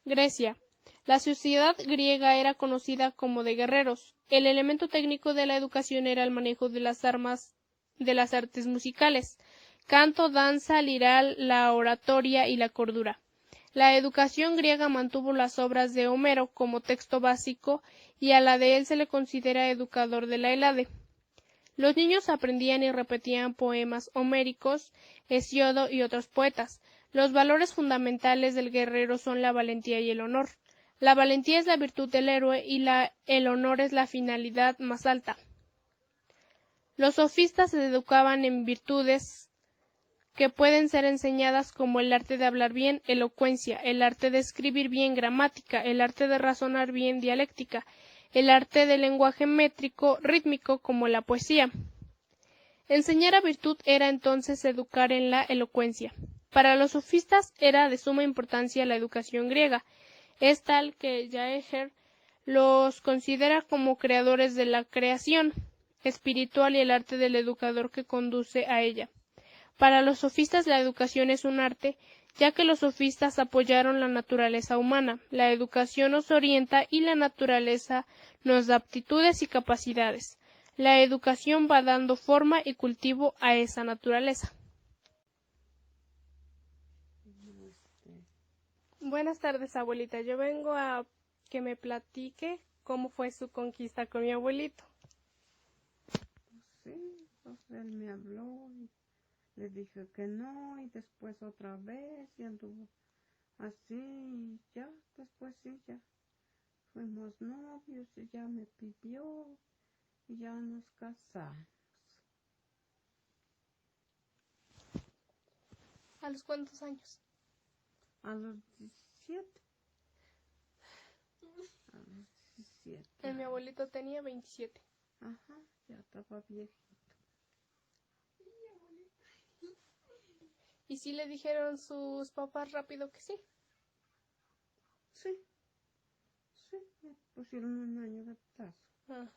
Grecia. La sociedad griega era conocida como de guerreros. El elemento técnico de la educación era el manejo de las artes musicales, canto, danza, liral, la oratoria y la cordura. La educación griega mantuvo las obras de Homero como texto básico y a la de él se le considera educador de la Helade. Los niños aprendían y repetían poemas homéricos, Hesíodo y otros poetas. Los valores fundamentales del guerrero son la valentía y el honor. La valentía es la virtud del héroe y el honor es la finalidad más alta. Los sofistas se educaban en virtudes que pueden ser enseñadas como el arte de hablar bien, elocuencia, el arte de escribir bien, gramática, el arte de razonar bien, dialéctica, el arte del lenguaje métrico, rítmico, como la poesía. Enseñar a virtud era entonces educar en la elocuencia. Para los sofistas era de suma importancia la educación griega. Es tal que Jaeger los considera como creadores de la creación espiritual y el arte del educador que conduce a ella. Para los sofistas la educación es un arte, ya que los sofistas apoyaron la naturaleza humana. La educación nos orienta y la naturaleza nos da aptitudes y capacidades. La educación va dando forma y cultivo a esa naturaleza. Buenas tardes, abuelita. Yo vengo a que me platique cómo fue su conquista con mi abuelito. Sí, pues él me habló y le dije que no, y después otra vez, y anduvo así, y ya, después sí, ya fuimos novios, y ya me pidió, y ya nos casamos. ¿A los cuántos años? A los 17. A los 17. Mi abuelito tenía 27. Ajá, ya estaba viejito. ¿Y sí le dijeron sus papás rápido que sí? Sí, me pusieron un año de plazo.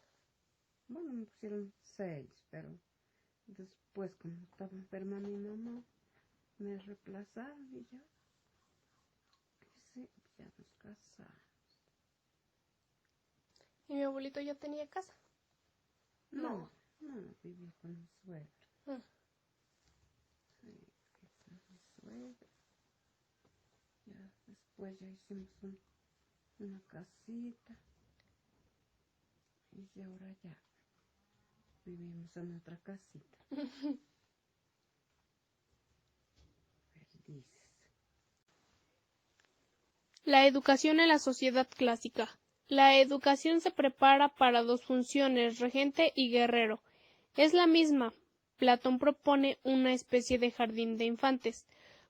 Bueno, me pusieron 6, pero después, como estaba enferma mi mamá, me reemplazaron y ya. Sí, ya nos casamos. ¿Y mi abuelito ya tenía casa? No, vivía con mi suegra. Sí, con mi suegra. Ya después ya hicimos una casita. Y ahora ya vivimos en otra casita. Felices. La educación en la sociedad clásica. La educación se prepara para dos funciones, regente y guerrero. Es la misma. Platón propone una especie de jardín de infantes,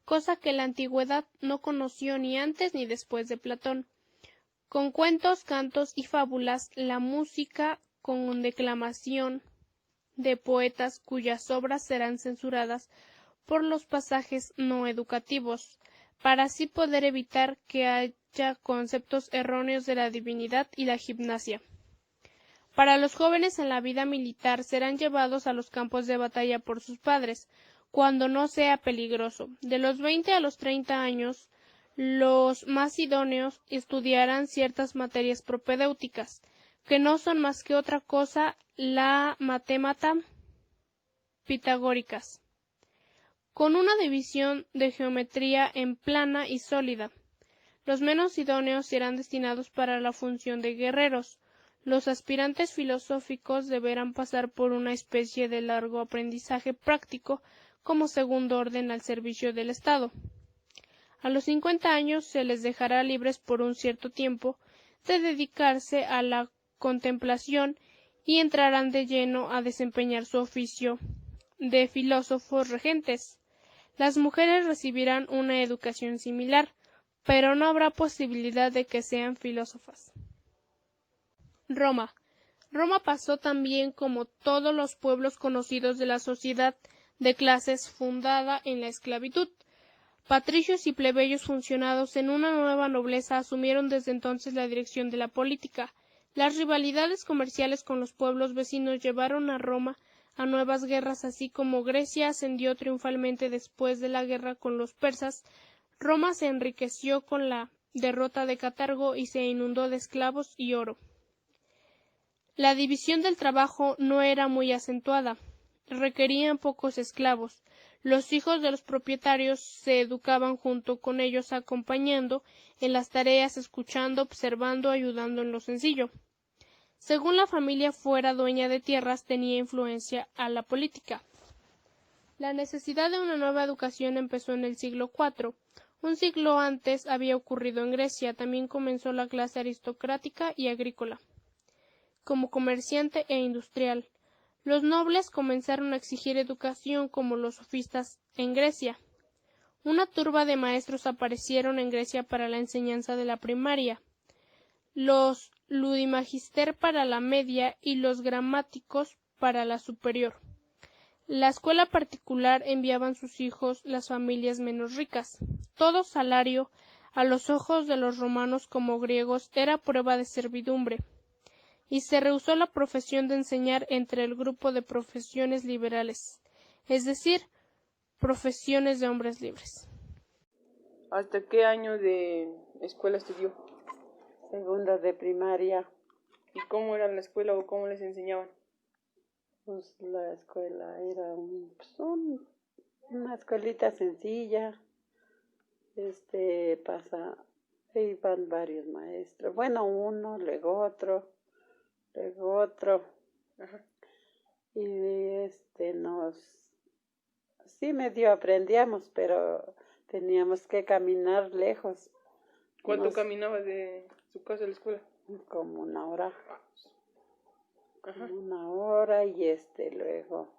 cosa que la antigüedad no conoció ni antes ni después de Platón. Con cuentos, cantos y fábulas, la música con declamación de poetas cuyas obras serán censuradas por los pasajes no educativos, para así poder evitar que haya conceptos erróneos de la divinidad y la gimnasia. Para los jóvenes en la vida militar serán llevados a los campos de batalla por sus padres, cuando no sea peligroso. De los 20 a los 30 años, los más idóneos estudiarán ciertas materias propedéuticas, que no son más que otra cosa la matemática pitagóricas, con una división de geometría en plana y sólida. Los menos idóneos serán destinados para la función de guerreros. Los aspirantes filosóficos deberán pasar por una especie de largo aprendizaje práctico como segundo orden al servicio del Estado. A los 50 años se les dejará libres por un cierto tiempo de dedicarse a la contemplación y entrarán de lleno a desempeñar su oficio de filósofos regentes. Las mujeres recibirán una educación similar, pero no habrá posibilidad de que sean filósofas. Roma. Roma pasó también como todos los pueblos conocidos de la sociedad de clases fundada en la esclavitud. Patricios y plebeyos funcionados en una nueva nobleza asumieron desde entonces la dirección de la política. Las rivalidades comerciales con los pueblos vecinos llevaron a Roma a nuevas guerras, así como Grecia ascendió triunfalmente después de la guerra con los persas. Roma se enriqueció con la derrota de Cartago y se inundó de esclavos y oro. La división del trabajo no era muy acentuada. Requerían pocos esclavos. Los hijos de los propietarios se educaban junto con ellos, acompañando en las tareas, escuchando, observando, ayudando en lo sencillo. Según la familia fuera dueña de tierras, tenía influencia a la política. La necesidad de una nueva educación empezó en el siglo IV. Un siglo antes había ocurrido en Grecia. También comenzó la clase aristocrática y agrícola, como comerciante e industrial. Los nobles comenzaron a exigir educación como los sofistas en Grecia. Una turba de maestros aparecieron en Grecia para la enseñanza de la primaria, los ludimagister para la media y los gramáticos para la superior. La escuela particular enviaban sus hijos las familias menos ricas. Todo salario, a los ojos de los romanos como griegos, era prueba de servidumbre, y se rehusó la profesión de enseñar entre el grupo de profesiones liberales, es decir, profesiones de hombres libres. ¿Hasta qué año de escuela estudió? Segundo de primaria. ¿Y cómo era la escuela o cómo les enseñaban? Pues la escuela era una escuelita sencilla. Iban varios maestros. Bueno, uno, luego otro. Ajá. Y sí medio aprendíamos, pero teníamos que caminar lejos. ¿Cuánto caminaba de su casa a la escuela? Como una hora. Ajá. Una hora y luego,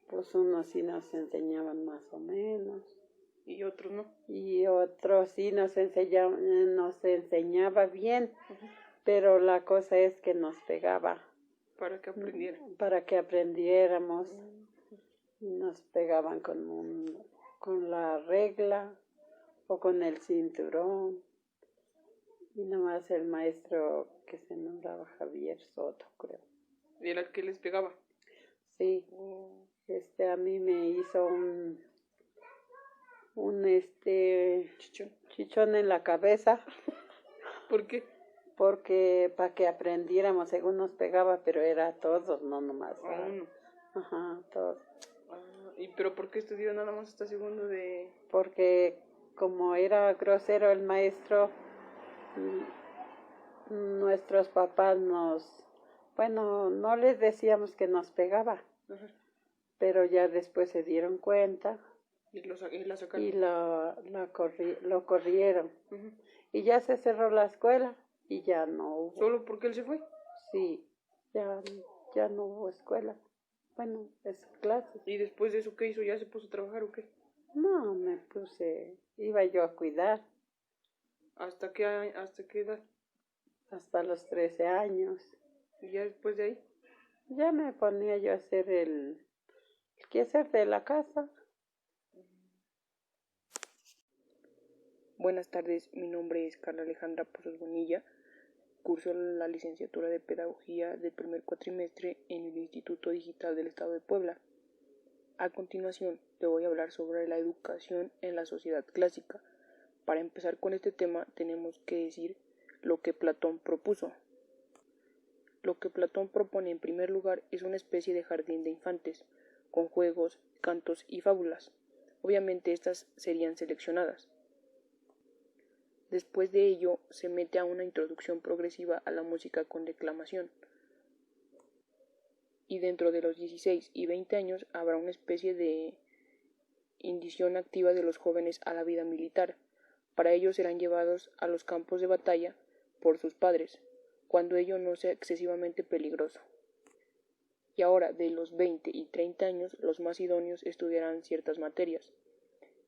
pues unos sí nos enseñaban más o menos. ¿Y otros no? Y otros sí nos enseñaba bien, pero la cosa es que nos pegaba. Para que aprendieran. Para que aprendiéramos. Nos pegaban con la regla o con el cinturón. Y nomás el maestro que se nombraba Javier Soto, creo. ¿Y era el que les pegaba? Sí. A mí me hizo un chichón en la cabeza. ¿Por qué? Porque para que aprendiéramos, según nos pegaba, pero era a todos, no nomás. A uno. Ajá, todos. ¿Pero por qué estudió nada más hasta segundo de...? Porque como era grosero el maestro, nuestros papás no les decíamos que nos pegaba. Ajá. Pero ya después se dieron cuenta y la sacaron. Y lo corrieron. Uh-huh. Y ya se cerró la escuela y ya no hubo. ¿Solo porque él se fue? Sí, ya no hubo escuela. Bueno, es clase. ¿Y después de eso qué hizo? ¿Ya se puso a trabajar o qué? No, iba yo a cuidar. ¿Hasta qué edad? Hasta los 13 años. ¿Y ya después de ahí? Ya me ponía yo a hacer el quehacer de la casa. Buenas tardes, mi nombre es Carla Alejandra Pozos Bonilla. Curso la licenciatura de Pedagogía del primer cuatrimestre en el Instituto Digital del Estado de Puebla. A continuación, te voy a hablar sobre la educación en la sociedad clásica. Para empezar con este tema, tenemos que decir lo que Platón propuso. Lo que Platón propone en primer lugar es una especie de jardín de infantes, con juegos, cantos y fábulas. Obviamente estas serían seleccionadas. Después de ello, se mete a una introducción progresiva a la música con declamación. Y dentro de los 16 y 20 años habrá una especie de inducción activa de los jóvenes a la vida militar. Para ello serán llevados a los campos de batalla por sus padres, cuando ello no sea excesivamente peligroso. Y ahora, de los 20 y 30 años, los más idóneos estudiarán ciertas materias,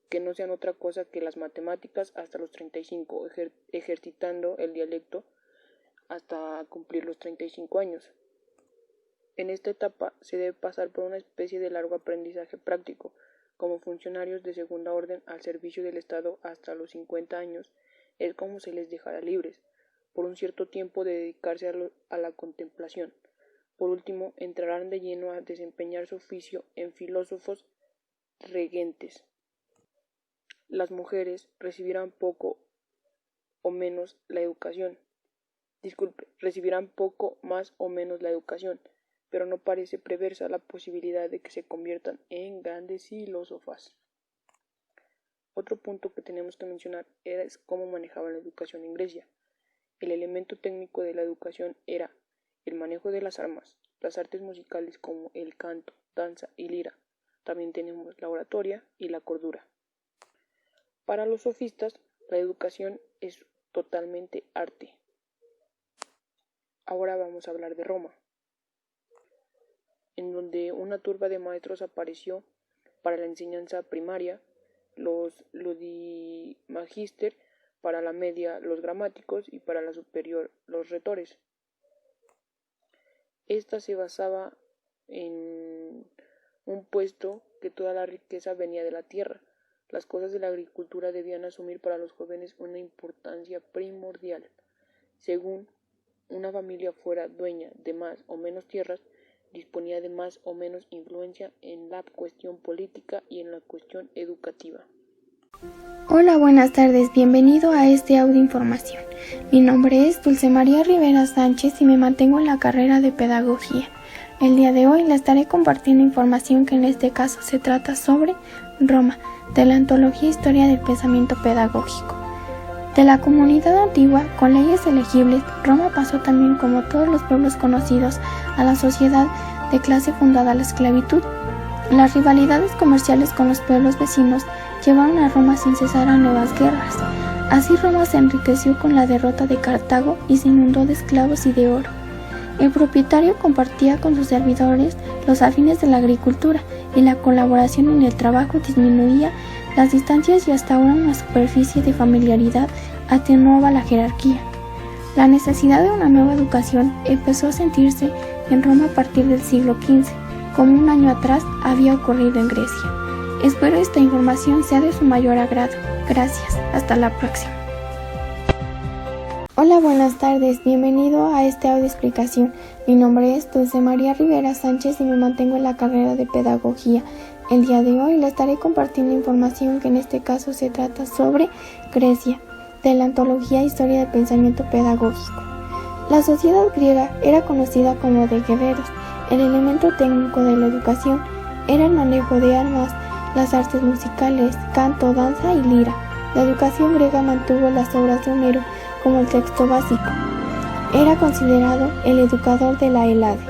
que no sean otra cosa que las matemáticas hasta los 35, ejercitando el dialecto hasta cumplir los 35 años. En esta etapa se debe pasar por una especie de largo aprendizaje práctico, como funcionarios de segunda orden al servicio del Estado hasta los 50 años, es como se les dejará libres, por un cierto tiempo de dedicarse a la contemplación. Por último, entrarán de lleno a desempeñar su oficio en filósofos regentes. Las mujeres recibirán poco o menos la educación. Recibirán poco más o menos la educación, pero no parece preversa la posibilidad de que se conviertan en grandes filósofas. Otro punto que tenemos que mencionar es cómo manejaban la educación en Grecia. El elemento técnico de la educación era el manejo de las armas, las artes musicales como el canto, danza y lira. También tenemos la oratoria y la cordura. Para los sofistas, la educación es totalmente arte. Ahora vamos a hablar de Roma, en donde una turba de maestros apareció para la enseñanza primaria, los magister, para la media los gramáticos y para la superior los retores. Esta se basaba en un puesto que toda la riqueza venía de la tierra. Las cosas de la agricultura debían asumir para los jóvenes una importancia primordial. Según una familia fuera dueña de más o menos tierras, disponía de más o menos influencia en la cuestión política y en la cuestión educativa. Hola, buenas tardes, bienvenido a este audio información. Mi nombre es Dulce María Rivera Sánchez y me mantengo en la carrera de Pedagogía. El día de hoy le estaré compartiendo información que en este caso se trata sobre Roma, de la antología Historia del Pensamiento Pedagógico. De la comunidad antigua, con leyes elegibles, Roma pasó también, como todos los pueblos conocidos, a la sociedad de clase fundada a la esclavitud. Las rivalidades comerciales con los pueblos vecinos llevaron a Roma sin cesar a nuevas guerras. Así Roma se enriqueció con la derrota de Cartago y se inundó de esclavos y de oro. El propietario compartía con sus servidores los afines de la agricultura y la colaboración en el trabajo disminuía las distancias y hasta ahora una superficie de familiaridad atenuaba la jerarquía. La necesidad de una nueva educación empezó a sentirse en Roma a partir del siglo XV, como un año atrás había ocurrido en Grecia. Espero esta información sea de su mayor agrado. Gracias, hasta la próxima. Hola, buenas tardes, bienvenido a este audio explicación. Mi nombre es Dulce María Rivera Sánchez y me mantengo en la carrera de Pedagogía. El día de hoy le estaré compartiendo información que en este caso se trata sobre Grecia, de la antología Historia del Pensamiento Pedagógico. La sociedad griega era conocida como de guerreros. El elemento técnico de la educación era el manejo de armas, las artes musicales, canto, danza y lira. La educación griega mantuvo las obras de Homero como el texto básico. Era considerado el educador de la Helade.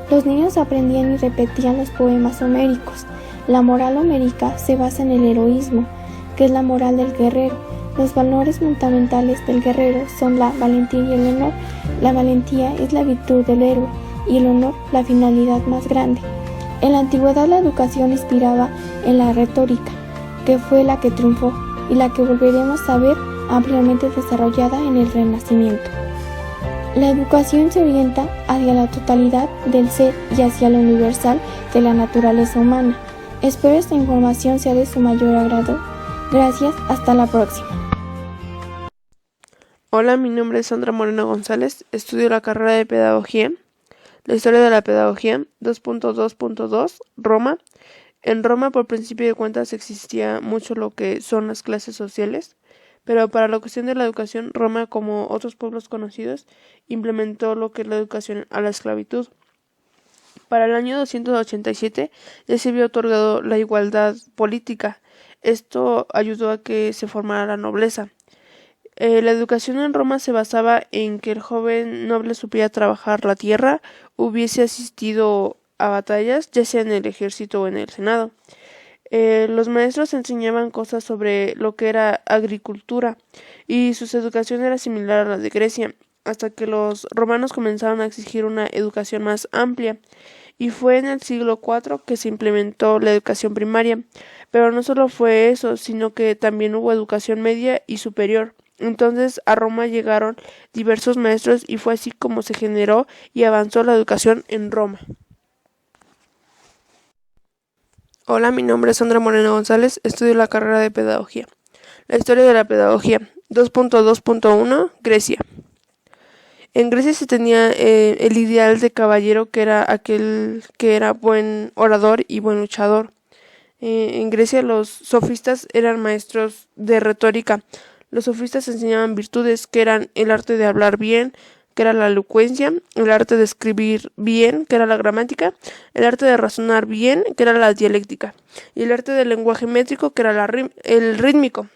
Los niños aprendían y repetían los poemas homéricos. La moral homérica se basa en el heroísmo, que es la moral del guerrero. Los valores fundamentales del guerrero son la valentía y el honor. La valentía es la virtud del héroe y el honor la finalidad más grande. En la antigüedad la educación inspiraba en la retórica, que fue la que triunfó y la que volveremos a ver ampliamente desarrollada en el Renacimiento. La educación se orienta hacia la totalidad del ser y hacia lo universal de la naturaleza humana. Espero esta información sea de su mayor agrado. Gracias, hasta la próxima. Hola, mi nombre es Sandra Moreno González, estudio la carrera de Pedagogía. La historia de la pedagogía 2.2.2 Roma. En Roma, por principio de cuentas, existía mucho lo que son las clases sociales, pero para la cuestión de la educación, Roma, como otros pueblos conocidos, implementó lo que es la educación a la esclavitud. Para el año 287 ya se había otorgado la igualdad política. Esto ayudó a que se formara la nobleza. La educación en Roma se basaba en que el joven noble supiera trabajar la tierra, hubiese asistido a batallas, ya sea en el ejército o en el senado. Los maestros enseñaban cosas sobre lo que era agricultura y su educación era similar a la de Grecia, hasta que los romanos comenzaron a exigir una educación más amplia. Y fue en el siglo IV que se implementó la educación primaria, pero no solo fue eso, sino que también hubo educación media y superior. Entonces a Roma llegaron diversos maestros y fue así como se generó y avanzó la educación en Roma. Hola, mi nombre es Sandra Moreno González, estudio la carrera de Pedagogía. La historia de la pedagogía 2.2.1 Grecia. En Grecia se tenía el ideal de caballero, que era aquel que era buen orador y buen luchador. En Grecia los sofistas eran maestros de retórica. Los sofistas enseñaban virtudes que eran el arte de hablar bien, que era la elocuencia, el arte de escribir bien, que era la gramática, el arte de razonar bien, que era la dialéctica, y el arte del lenguaje métrico, que era el rítmico.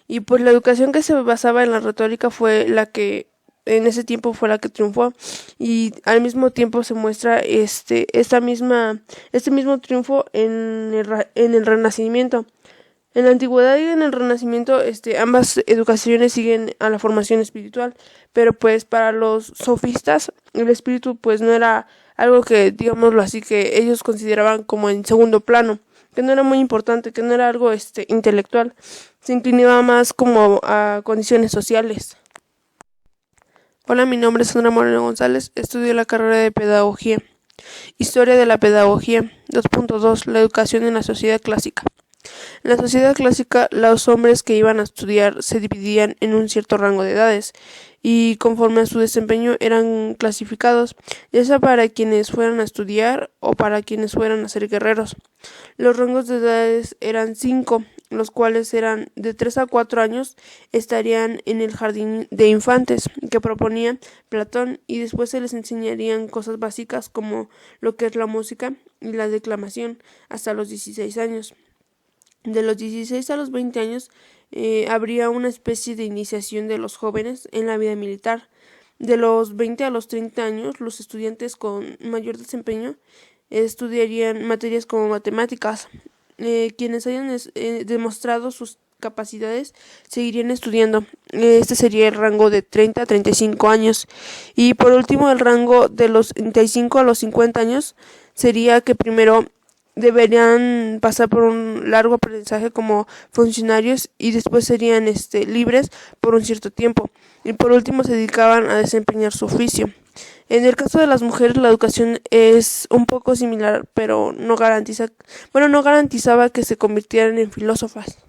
Y pues la educación que se basaba en la retórica fue la que en ese tiempo fue la que triunfó, y al mismo tiempo se muestra este mismo triunfo en el Renacimiento. En la antigüedad y en el Renacimiento, ambas educaciones siguen a la formación espiritual, pero pues para los sofistas el espíritu pues no era algo que, digámoslo así, que ellos consideraban como en segundo plano, que no era muy importante, que no era algo intelectual, se inclinaba más como a condiciones sociales. Hola, mi nombre es Sandra Moreno González, estudio la carrera de Pedagogía. Historia de la Pedagogía 2.2. La educación en la sociedad clásica. En la sociedad clásica, los hombres que iban a estudiar se dividían en un cierto rango de edades y conforme a su desempeño eran clasificados, ya sea para quienes fueran a estudiar o para quienes fueran a ser guerreros. Los rangos de edades eran 5, los cuales eran de 3 a 4 años, estarían en el jardín de infantes que proponía Platón, y después se les enseñarían cosas básicas como lo que es la música y la declamación hasta los 16 años. De los 16 a los 20 años habría una especie de iniciación de los jóvenes en la vida militar. De los 20 a los 30 años, los estudiantes con mayor desempeño estudiarían materias como matemáticas. Quienes hayan demostrado sus capacidades seguirían estudiando. Este sería el rango de 30 a 35 años. Y por último, el rango de los 35 a los 50 años sería que primero deberían pasar por un largo aprendizaje como funcionarios y después serían libres por un cierto tiempo, y por último se dedicaban a desempeñar su oficio. En el caso de las mujeres, la educación es un poco similar, pero no garantizaba que se convirtieran en filósofas.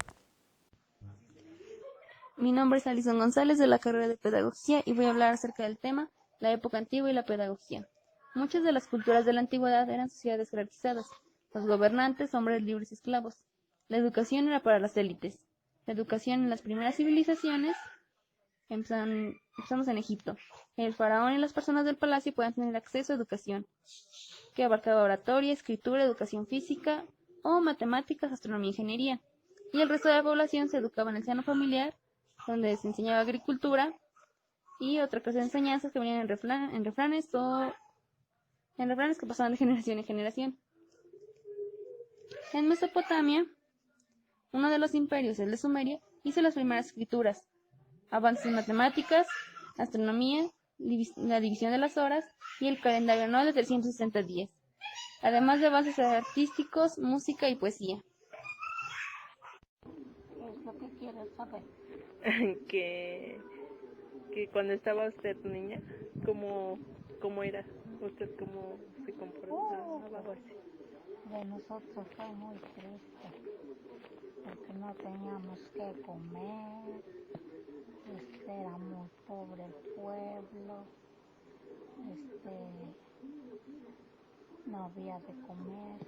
Mi nombre es Alison González de la carrera de Pedagogía y voy a hablar acerca del tema la época antigua y la pedagogía. Muchas de las culturas de la antigüedad eran sociedades jerarquizadas, los gobernantes, hombres libres y esclavos. La educación era para las élites. La educación en las primeras civilizaciones, empezamos en Egipto. El faraón y las personas del palacio podían tener acceso a educación, que abarcaba oratoria, escritura, educación física o matemáticas, astronomía e ingeniería. Y el resto de la población se educaba en el seno familiar, donde se enseñaba agricultura y otra clase de enseñanzas que venían en refranes que pasaban de generación en generación. En Mesopotamia, uno de los imperios, el de Sumeria, hizo las primeras escrituras, avances en matemáticas, astronomía, la división de las horas y el calendario anual de 360 días, además de avances artísticos, música y poesía. ¿Qué es lo que quieres saber? que, que cuando estaba usted niña, ¿cómo era? ¿Usted cómo se comportaba algo así? De nosotros fue muy triste, porque no teníamos que comer, era muy pobre el pueblo, no había de comer,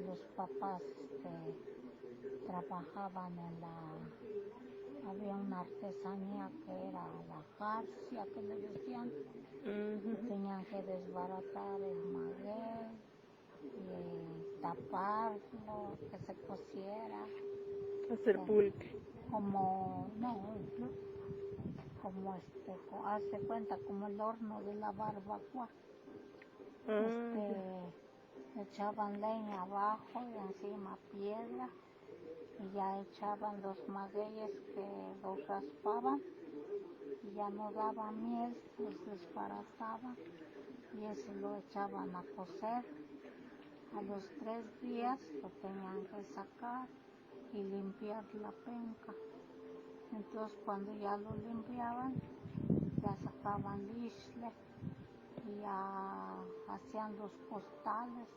los papás trabajaban había una artesanía que era la jarcia, que le decían, que tenían que desbaratar el maguey y taparlo, que se cociera. Hacer pulque. Como, como hace cuenta, como el horno de la barbacoa. Echaban leña abajo y encima piedra, y ya echaban los magueyes que los raspaban, y ya no daba miel, los desbarataban, y ese lo echaban a cocer. A los 3 días lo tenían que sacar y limpiar la penca. Entonces cuando ya lo limpiaban, ya sacaban lisle y ya hacían los costales,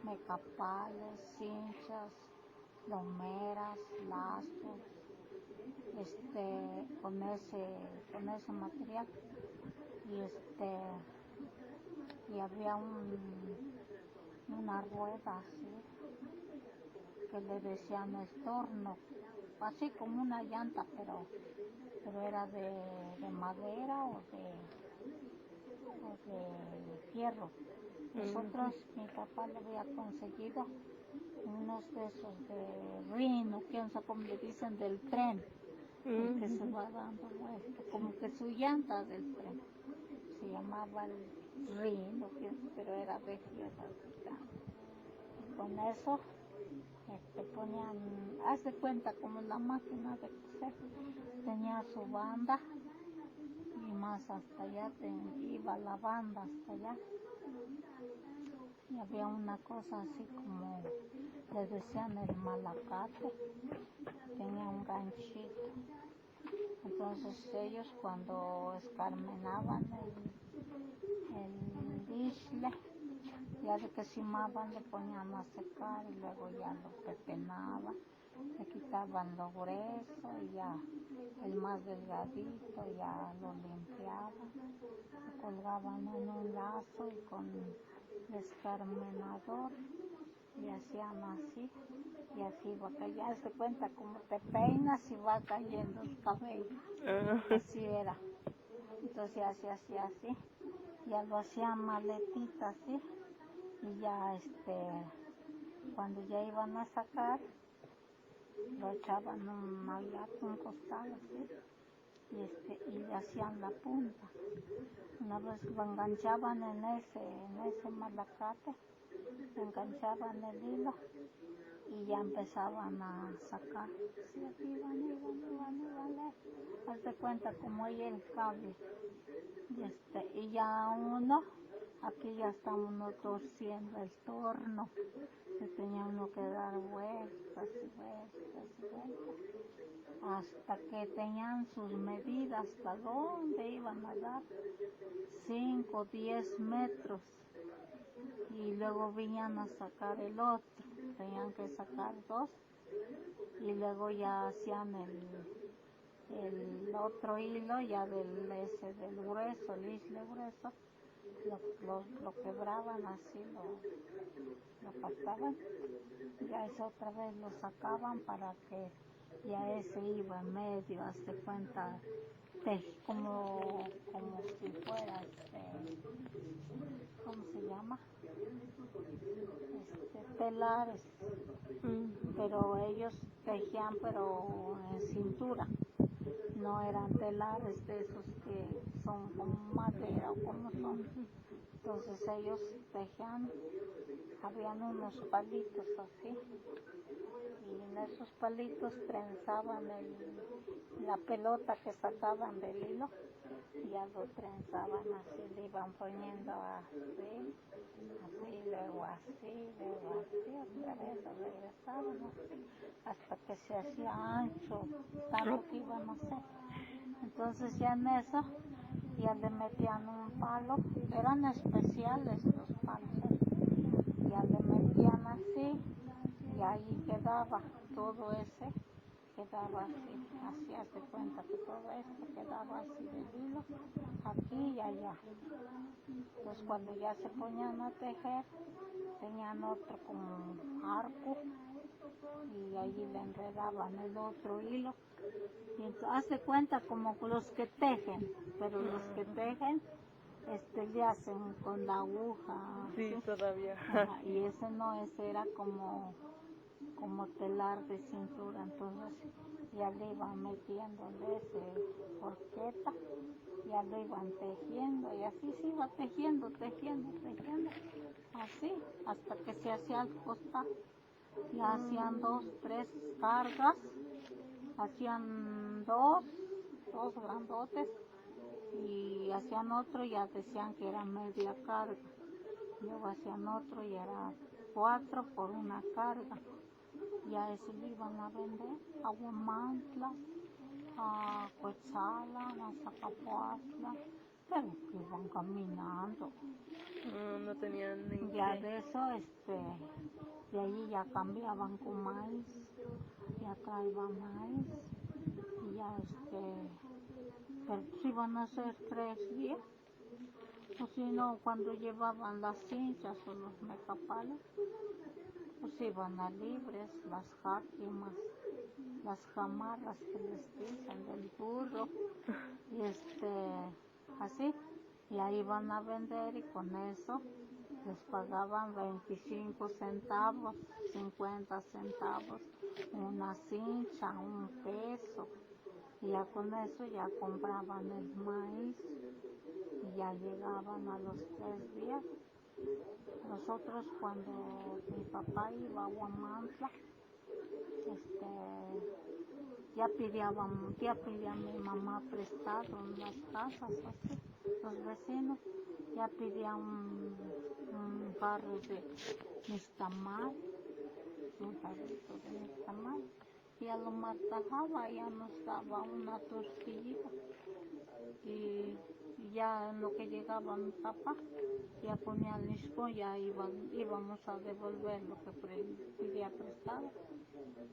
mecapales, cinchas, lomeras, lazos, con ese material. Y había una rueda así, que le decían estorno, así como una llanta, pero era de madera o de fierro. Nosotros, mi papá le había conseguido unos de esos de rino, que no sé cómo le dicen, del tren, el que se va dando vuelta, como que su llanta del tren. Se llamaba el rino, pero era de fierro. Y con eso ponían, haz de cuenta como la máquina de coser, tenía su banda y más hasta allá iba la banda hasta allá. Y había una cosa así como le decían el malacate, tenía un ganchito. Entonces ellos cuando escarmenaban el isle, ya de que cimaban le ponían a secar y luego ya lo pepenaban, le quitaban lo grueso y ya el más delgadito ya lo limpiaban, lo colgaban en un lazo y con el escarmenador y hacían así y así va cayendo. Ya se cuenta como te peinas y va cayendo el cabello. Así era. Entonces así. Ya lo hacían maletita así. Y ya cuando ya iban a sacar, lo echaban en un costal así. Y le hacían la punta. Una vez lo enganchaban en ese malacate, enganchaban el hilo y ya empezaban a sacar. Sí, iban. Haz de cuenta como ahí el cable. Y ya aquí ya está uno torciendo el torno. Le tenía uno que dar vueltas y vueltas. Hasta que tenían sus medidas, hasta dónde iban a dar, 5, 10 metros. Y luego venían a sacar el otro, tenían que sacar 2 y luego ya hacían el otro hilo ya del grueso, el isle grueso, lo quebraban así, lo apartaban, ya ese otra vez lo sacaban para que ya ese iba en medio, hazte cuenta, como si fuera, ¿cómo se llama? Telares, pero ellos tejían pero en cintura, no eran telares de esos que son como madera o como son. Entonces ellos tejían, habían unos palitos así y en esos palitos trenzaban la pelota que sacaban del hilo, ya lo trenzaban así, le iban poniendo así, luego así, otra vez lo regresaban así, hasta que se hacía ancho, tanto que iban a hacer. Entonces ya en eso, ya le metían un palo, eran especiales los palos, ya le metían así, y ahí quedaba todo ese, quedaba así hace cuenta que todo esto quedaba así del hilo, aquí y allá. Pues cuando ya se ponían a tejer, tenían otro como arco, y ahí le enredaban el otro hilo, y entonces hace cuenta como los que tejen, pero los que tejen, le hacen con la aguja. Sí, ¿sí? todavía. Ajá, y ese era como telar de cintura, entonces ya le iban metiendo ese horqueta, ya lo iban tejiendo y así se iba tejiendo, así, hasta que se hacía el costal. Ya hacían 2, 3 cargas, hacían dos grandotes y hacían otro y ya decían que era media carga. Luego hacían otro y era 4 por una carga. Ya ese lo iban a vender a Huamantla, a Coetzalan, a Zacapoaxtla, pero que iban caminando. No tenían ni Ya qué. de eso, de ahí ya cambiaban con maíz, ya traían maíz, y ya pero pues iban a hacer 3 días, o si no, cuando llevaban las cinchas o los mecapales, pues iban a libres, las jáquimas, las camarras que les dicen del burro, y así, y ahí van a vender y con eso les pagaban 25 centavos, 50 centavos, una cincha, un peso, y ya con eso ya compraban el maíz y ya llegaban a los 3 días. Nosotros cuando mi papá iba a Huamantla, ya pedía mi mamá prestado en las casas, así, los vecinos, ya pedía un barro de nixtamal, un barrito de nixtamal, y ya lo martajaba, ya nos daba una tortillita, y ya en lo que llegaba mi papá, ya ponía el nisco, ya íbamos a devolver lo que pedía prestado.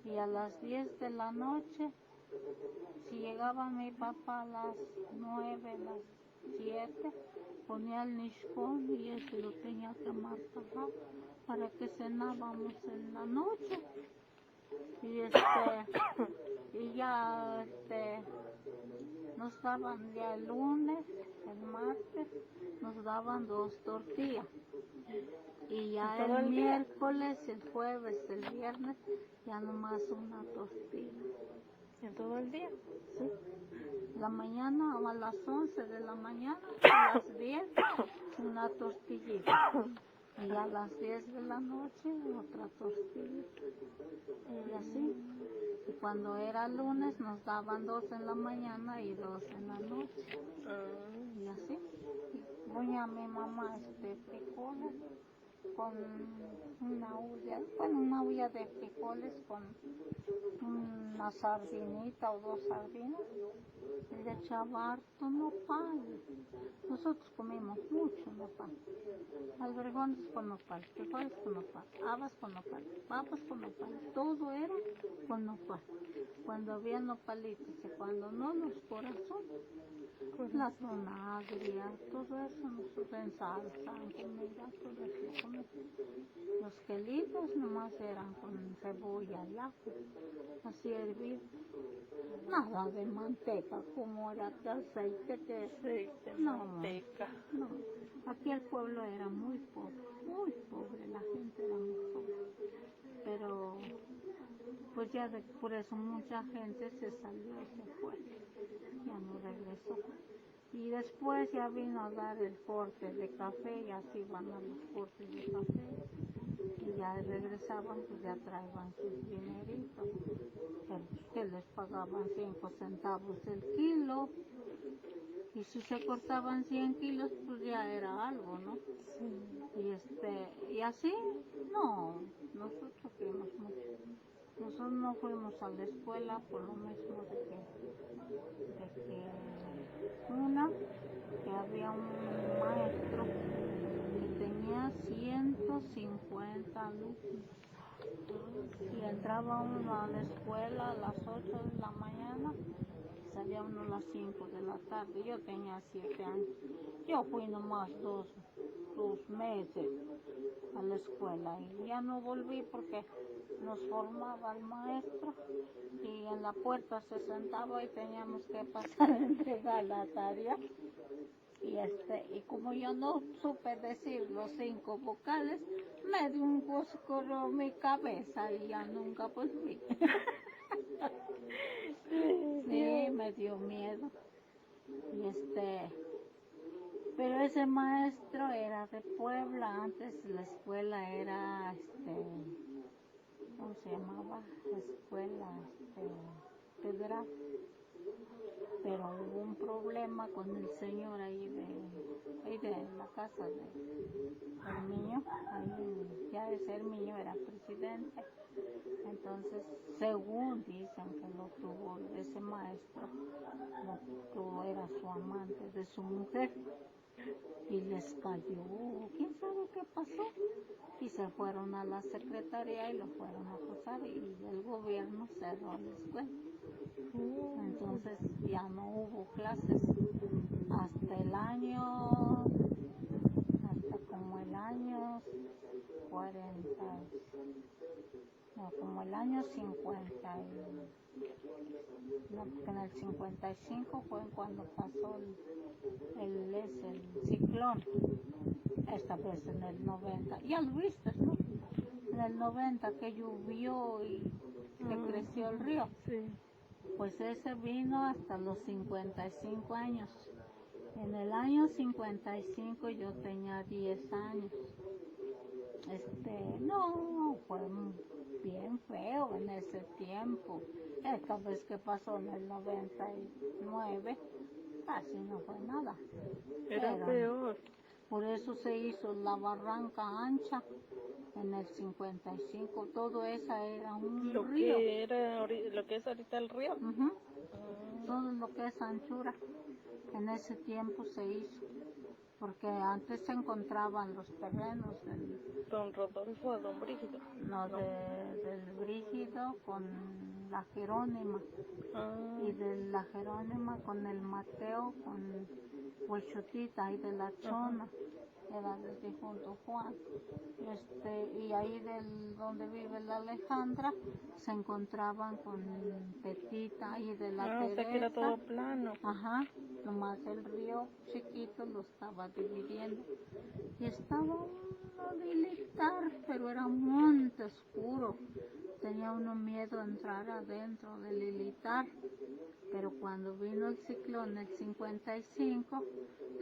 Y a las 10 de la noche, si llegaba mi papá a las 9, las 7, ponía el niscón y ese lo tenía que marcar para que cenábamos en la noche. Y y ya nos daban ya el lunes, el martes, nos daban 2 tortillas. Y ya el miércoles, el jueves, el viernes, ya nomás una tortilla. ¿En todo el día? Sí. La mañana a las 11 de la mañana, a las 10, una tortillita. Y a las 10 de la noche, otra tortillita. Y así. Y cuando era lunes, nos daban 2 en la mañana y 2 en la noche. Y así. Y ponía mi mamá frijoles con una olla de frijoles con una sardinita o 2 sardinas, y le echaba harto nopal. Nosotros comimos mucho nopal, albergones con nopal, frijoles con nopal, habas con nopal, papas con nopal, todo era con nopal. Cuando había nopalitos y cuando no, los corazones, la tonagria, todo eso nosotros en salsa, en comida, todo eso. Los quelitos nomás eran con cebolla y ajo, así hervido. Nada de manteca, como era de aceite que no, manteca. no. Aquí el pueblo era muy pobre, la gente era muy pobre. Pero pues ya por eso mucha gente se salió y se fue, ya no regresó. Y después ya vino a dar el corte de café, y así van a los cortes de café. Y ya regresaban, pues ya traían sus dineritos, que les pagaban 5 centavos el kilo. Y si se cortaban 100 kilos, pues ya era algo, ¿no? Sí. Y así, no, nosotros fuimos mucho. Nosotros no fuimos a la escuela por lo mismo de que que había un maestro que tenía 150 alumnos. Y entraba uno a la escuela a las 8 de la mañana y salía uno a las 5 de la tarde. Yo tenía 7 años. Yo fui nomás dos meses a la escuela y ya no volví porque nos formaba el maestro y en la puerta se sentaba y teníamos que pasar a entregar la tarea. Y como yo no supe decir los 5 vocales, me dio un coscorro en mi cabeza y ya nunca volví. Sí, me dio miedo. Pero ese maestro era de Puebla. Antes la escuela era, ¿cómo se llamaba? Escuela federal. Pero hubo un problema con el señor ahí de la casa del niño, ahí ya ese niño era presidente. Entonces, según dicen que lo tuvo ese maestro, era su amante de su mujer, y les cayó, quién sabe qué pasó, y se fueron a la secretaría y lo fueron a acusar, y el gobierno cerró la escuela. Entonces ya no hubo clases hasta como el año 40, no, como el año 50 No, porque en el 55 fue cuando pasó el ciclón. Esta vez en el 90. Ya lo viste, ¿no? En el 90 que llovió y que creció el río. Sí. Pues ese vino hasta los 55 años. En el año 55 yo tenía 10 años. No, fue bien feo en ese tiempo. Esta vez que pasó en el 99, casi no fue nada. Era Pero peor. por eso se hizo la barranca ancha en el 55. Todo eso era un Lo río. lo que es ahorita el río. Ujú. Todo lo que es anchura, en ese tiempo se hizo. Porque antes se encontraban los terrenos Don Rodolfo o Don Brígido. del Brígido con la Jerónima. Y de la Jerónima con el Mateo, con Huechotita y de la Chona, era del difunto Juan. Y ahí donde vive la Alejandra se encontraban con Petita y de la Teresa. O sea que era todo plano. Ajá, nomás el río chiquito lo estaba dividiendo. Y estaba uno militar, pero era un monte oscuro. Tenía uno miedo a entrar adentro del militar. Pero cuando vino el ciclón el 55,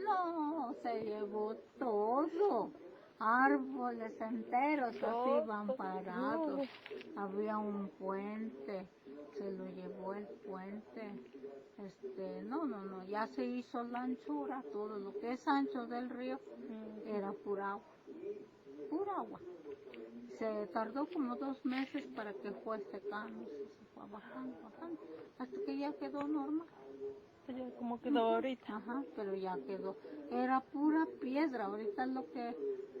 no, se llevó todo. Árboles enteros así van parados. Había un puente, se lo llevó el puente. No, ya se hizo la anchura, todo lo que es ancho del río era pura agua. Se tardó como 2 meses para que fue secando, se fue bajando, hasta que ya quedó normal. Ya como quedó ahorita. Ajá, pero ya quedó. Era pura piedra, ahorita lo que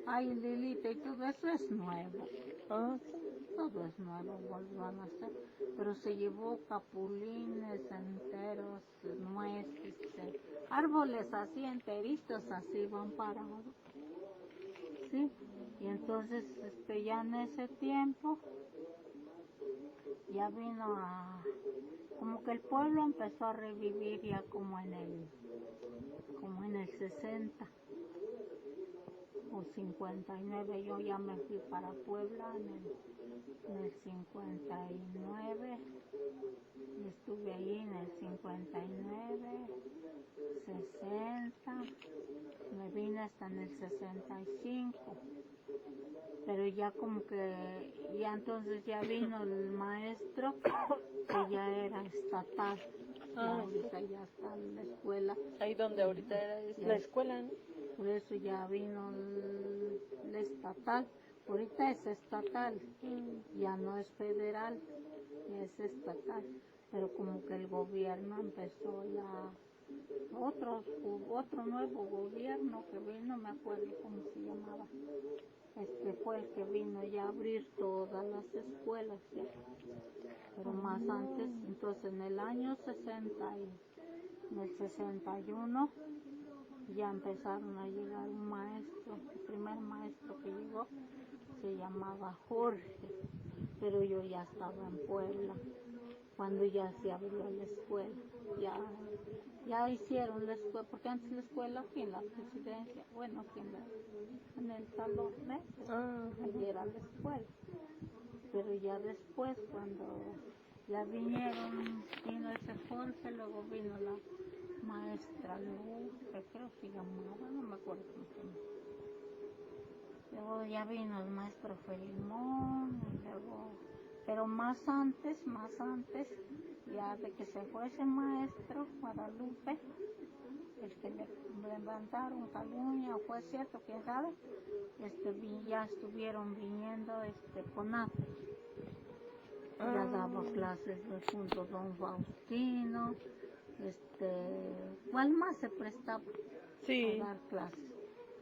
hay lilita y todo eso es nuevo. Todo es nuevo, van a hacer. Pero se llevó capulines enteros, nueces, árboles así enteritos, así van parados. Sí, y entonces ya en ese tiempo ya vino como que el pueblo empezó a revivir ya como en el 60 o 59. Yo ya me fui para Puebla en el 59 y estuve ahí en el 59, 60, me vine hasta en el 65. Pero ya como que, ya entonces ya vino el maestro, que ya era estatal. Ya ahorita ya está en la escuela. Ahí donde ahorita es la escuela, ¿no? Por eso ya vino el estatal. Ahorita es estatal, ya no es federal, ya es estatal. Pero como que el gobierno empezó ya, otro nuevo gobierno que vino, me acuerdo cómo se llamaba. Fue el que vino ya a abrir todas las escuelas ya. Pero más antes, entonces en el año 60 en el 61 ya empezaron a llegar un maestro. El primer maestro que llegó se llamaba Jorge, pero yo ya estaba en Puebla cuando ya se abrió la escuela. Ya hicieron la escuela, porque antes la escuela aquí en la presidencia, bueno, aquí en el salón, allí era la escuela. Pero ya después, cuando ya vino ese Jorge, luego vino la maestra Luz, que creo que se llamaba, no me acuerdo cómo se llama. Luego ya vino el maestro Felimón, y luego, pero más antes, ya de que se fue ese maestro, Guadalupe, el que le levantaron calumnia, o fue cierto, quién sabe, ya estuvieron viniendo CONAPE. Ya daba clases junto a don Faustino, ¿cuál más se prestaba a dar clases?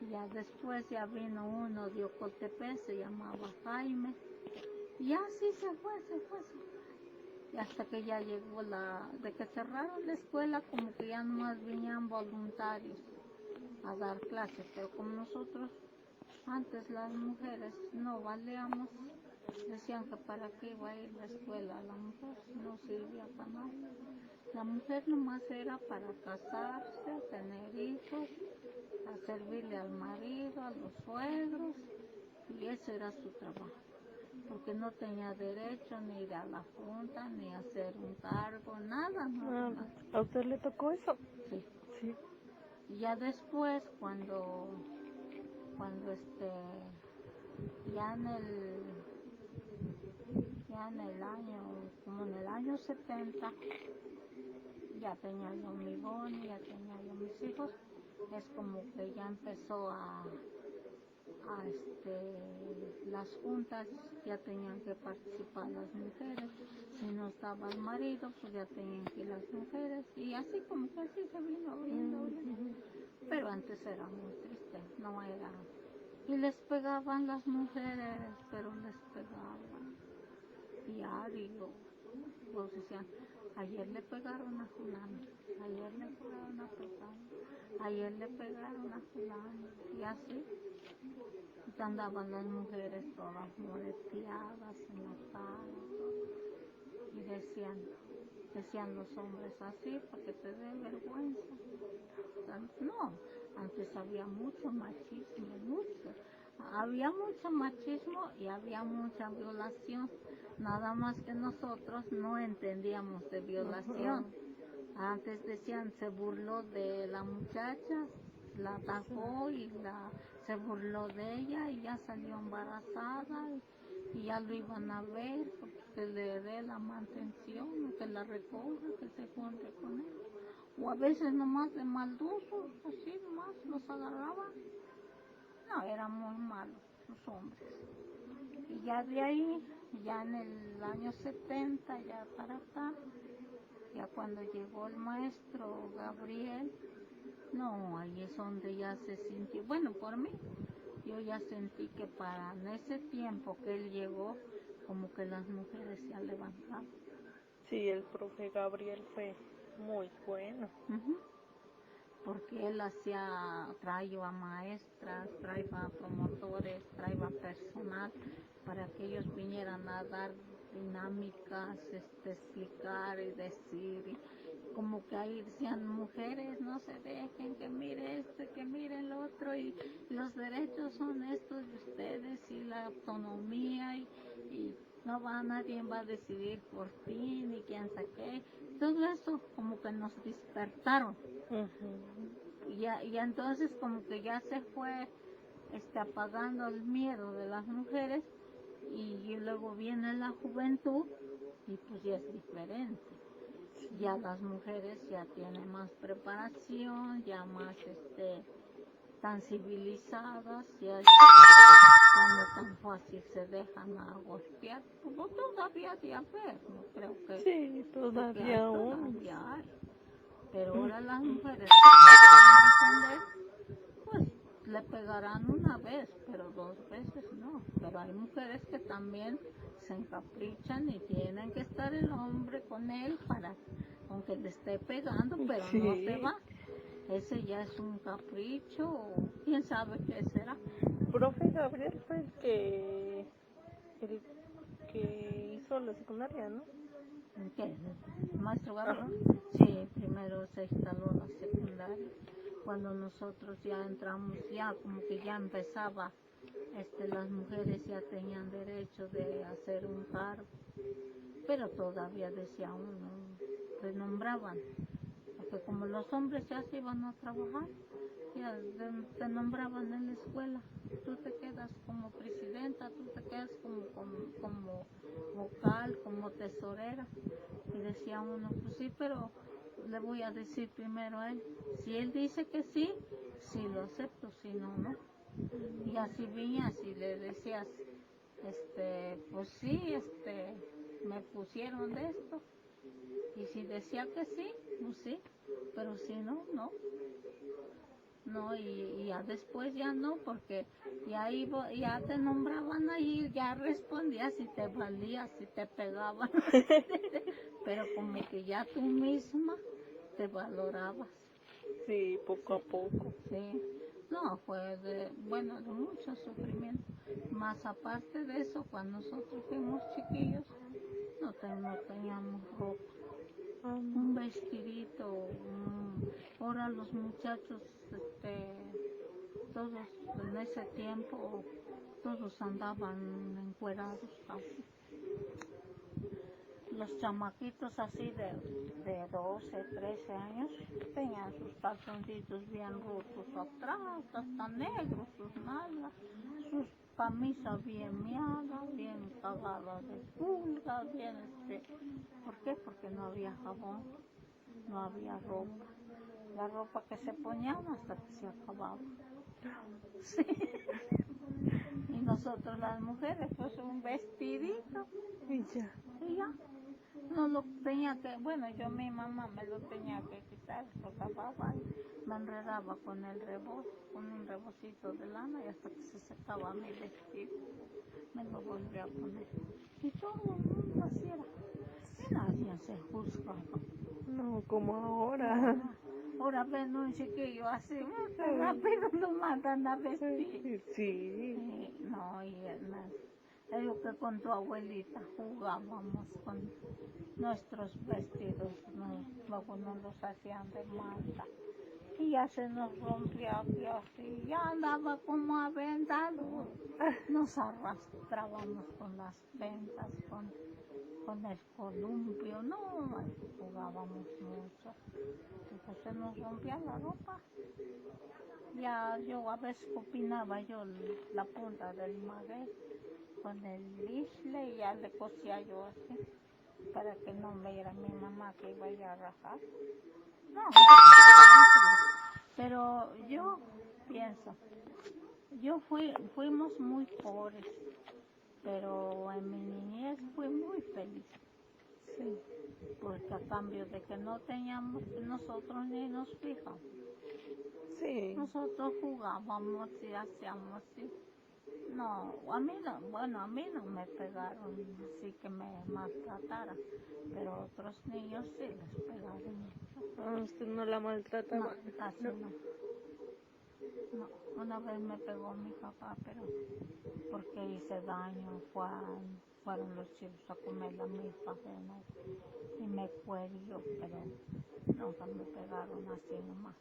Ya después ya vino uno de Ocotepec, se llamaba Jaime, y así se fue. Y hasta que ya llegó de que cerraron la escuela, como que ya nomás venían voluntarios a dar clases, pero como nosotros antes las mujeres no valíamos, Decían que para qué iba a ir a la escuela la mujer, no servía para nada. La mujer nomás era para casarse, tener hijos, a servirle al marido, a los suegros, y ese era su trabajo. Porque no tenía derecho ni ir a la junta, ni hacer un cargo, nada, nada. ¿A usted le tocó eso? Sí. Sí. Y ya después, cuando ya en el año, como en el año 70, ya tenía yo mi Bonnie, ya tenía yo mis hijos, es como que ya empezó las juntas ya tenían que participar las mujeres, si no estaba el marido pues ya tenían que ir las mujeres, y así como que así se vino abriendo, pero antes era muy triste, no era, y les pegaban las mujeres, pero les pegaban diario, pues decían, ayer le pegaron a fulano, ayer le pegaron a fulano, ayer le pegaron a fulano, y así andaban las mujeres todas moreteadas en la cara, y decían los hombres así, para que te dé vergüenza. No, antes había mucho machismo, había mucho machismo y había mucha violación, nada más que nosotros no entendíamos de violación. Antes decían, se burló de la muchacha, la atacó y se burló de ella y ya salió embarazada y ya lo iban a ver, que le dé la mantención, que la recoja, que se junte con él. O a veces nomás de maldosos, así nomás los agarraban. No, eran muy malos los hombres. Y ya de ahí, ya en el año 70, ya para acá, ya cuando llegó el maestro Gabriel, no, ahí es donde ya se sintió, bueno, por mí, yo ya sentí que para en ese tiempo que él llegó, como que las mujeres se han levantado. Sí, el profe Gabriel fue muy bueno. Porque él traía maestras, traía promotores, traía personal para que ellos vinieran a dar dinámicas, explicar y decir, como que ahí decían, mujeres no se dejen, que mire que miren lo otro, y los derechos son estos de ustedes, y la autonomía, y nadie va a decidir por ti, ni quién sabe qué. Todo eso como que nos despertaron. Y entonces como que ya se fue apagando el miedo de las mujeres, y luego viene la juventud y pues ya es diferente. Ya las mujeres ya tienen más preparación, ya más tan civilizadas, ya no tan fácil se dejan a golpear, como todavía de haber, no creo que Sí, todavía aún. todavía hay. Pero ahora las mujeres pues le pegarán una vez, pero 2 veces no. Pero hay mujeres que también se encaprichan y tienen que estar el hombre con él para, aunque le esté pegando, pero no se va. Ese ya es un capricho, o quién sabe qué será. Profe Gabriel fue el que hizo la secundaria, ¿no? ¿Qué? ¿Maestro Gabriel? Sí, primero se instaló la secundaria. Cuando nosotros ya entramos, ya como que ya empezaba, las mujeres ya tenían derecho de hacer un cargo, pero todavía decía uno, les nombraban, porque como los hombres ya se iban a trabajar, ya te nombraban en la escuela, tú te quedas como presidenta, tú te quedas como vocal, como tesorera, y decía uno, pues sí, pero le voy a decir primero a él, si él dice que sí, sí lo acepto, si no, no. Y así venías y le decías, pues sí, me pusieron de esto, y si decía que sí, pues sí, pero si no, no. No, y ya después ya no, porque ya te nombraban ahí, ya respondías si te valías, si te pegaban, pero como que ya tú misma te valorabas. Sí, poco a poco. Sí, No, fue de mucho sufrimiento. Más aparte de eso, cuando nosotros fuimos chiquillos, no teníamos ropa. Un vestidito, ahora los muchachos, todos en ese tiempo, todos andaban encuerados casi. Los chamaquitos así de 12, 13 años tenían sus calzoncitos bien rotos atrás, hasta negros, sus nalgas, sus camisas bien miadas, bien cagadas de pulgas, bien ¿Por qué? Porque no había jabón, no había ropa. La ropa que se ponían hasta que se acababa. Sí. Y nosotros las mujeres, pues un vestidito. Y ya. Y ya. No lo tenía que, yo mi mamá me lo tenía que quitar, lo lavaba y me enredaba con un rebocito de lana y hasta que se secaba mi vestido, me lo volvía a poner. Y todo el mundo así era. Y nadie se juzgaba. No, como ahora. Ahora ven un chiquillo así, muy rápido lo mandan a vestir. Sí. No, y es lo que con tu abuelita jugábamos con nuestros vestidos, luego nos los hacían de manta y ya se nos rompía aquí así, ya andaba como aventado, nos arrastrábamos con las ventas, con el columpio, no, jugábamos mucho, entonces se nos rompía la ropa. Ya yo a veces opinaba yo la punta del maguey con el isle y ya le cosía yo así para que no me viera mi mamá que iba a ir a rajar. No, pero yo pienso, fuimos muy pobres, pero en mi niñez fui muy feliz. Sí, porque a cambio de que no teníamos, nosotros ni nos fijamos. Sí. Nosotros jugábamos y hacíamos así. No, a mí no me pegaron así que me maltrataran, pero otros niños sí les pegaron. ¿Usted no la maltrataba? No, casi no. Una vez me pegó mi papá, pero porque hice daño, fueron los chicos a comer la milpa y me cuello, pero nunca me pegaron así nomás.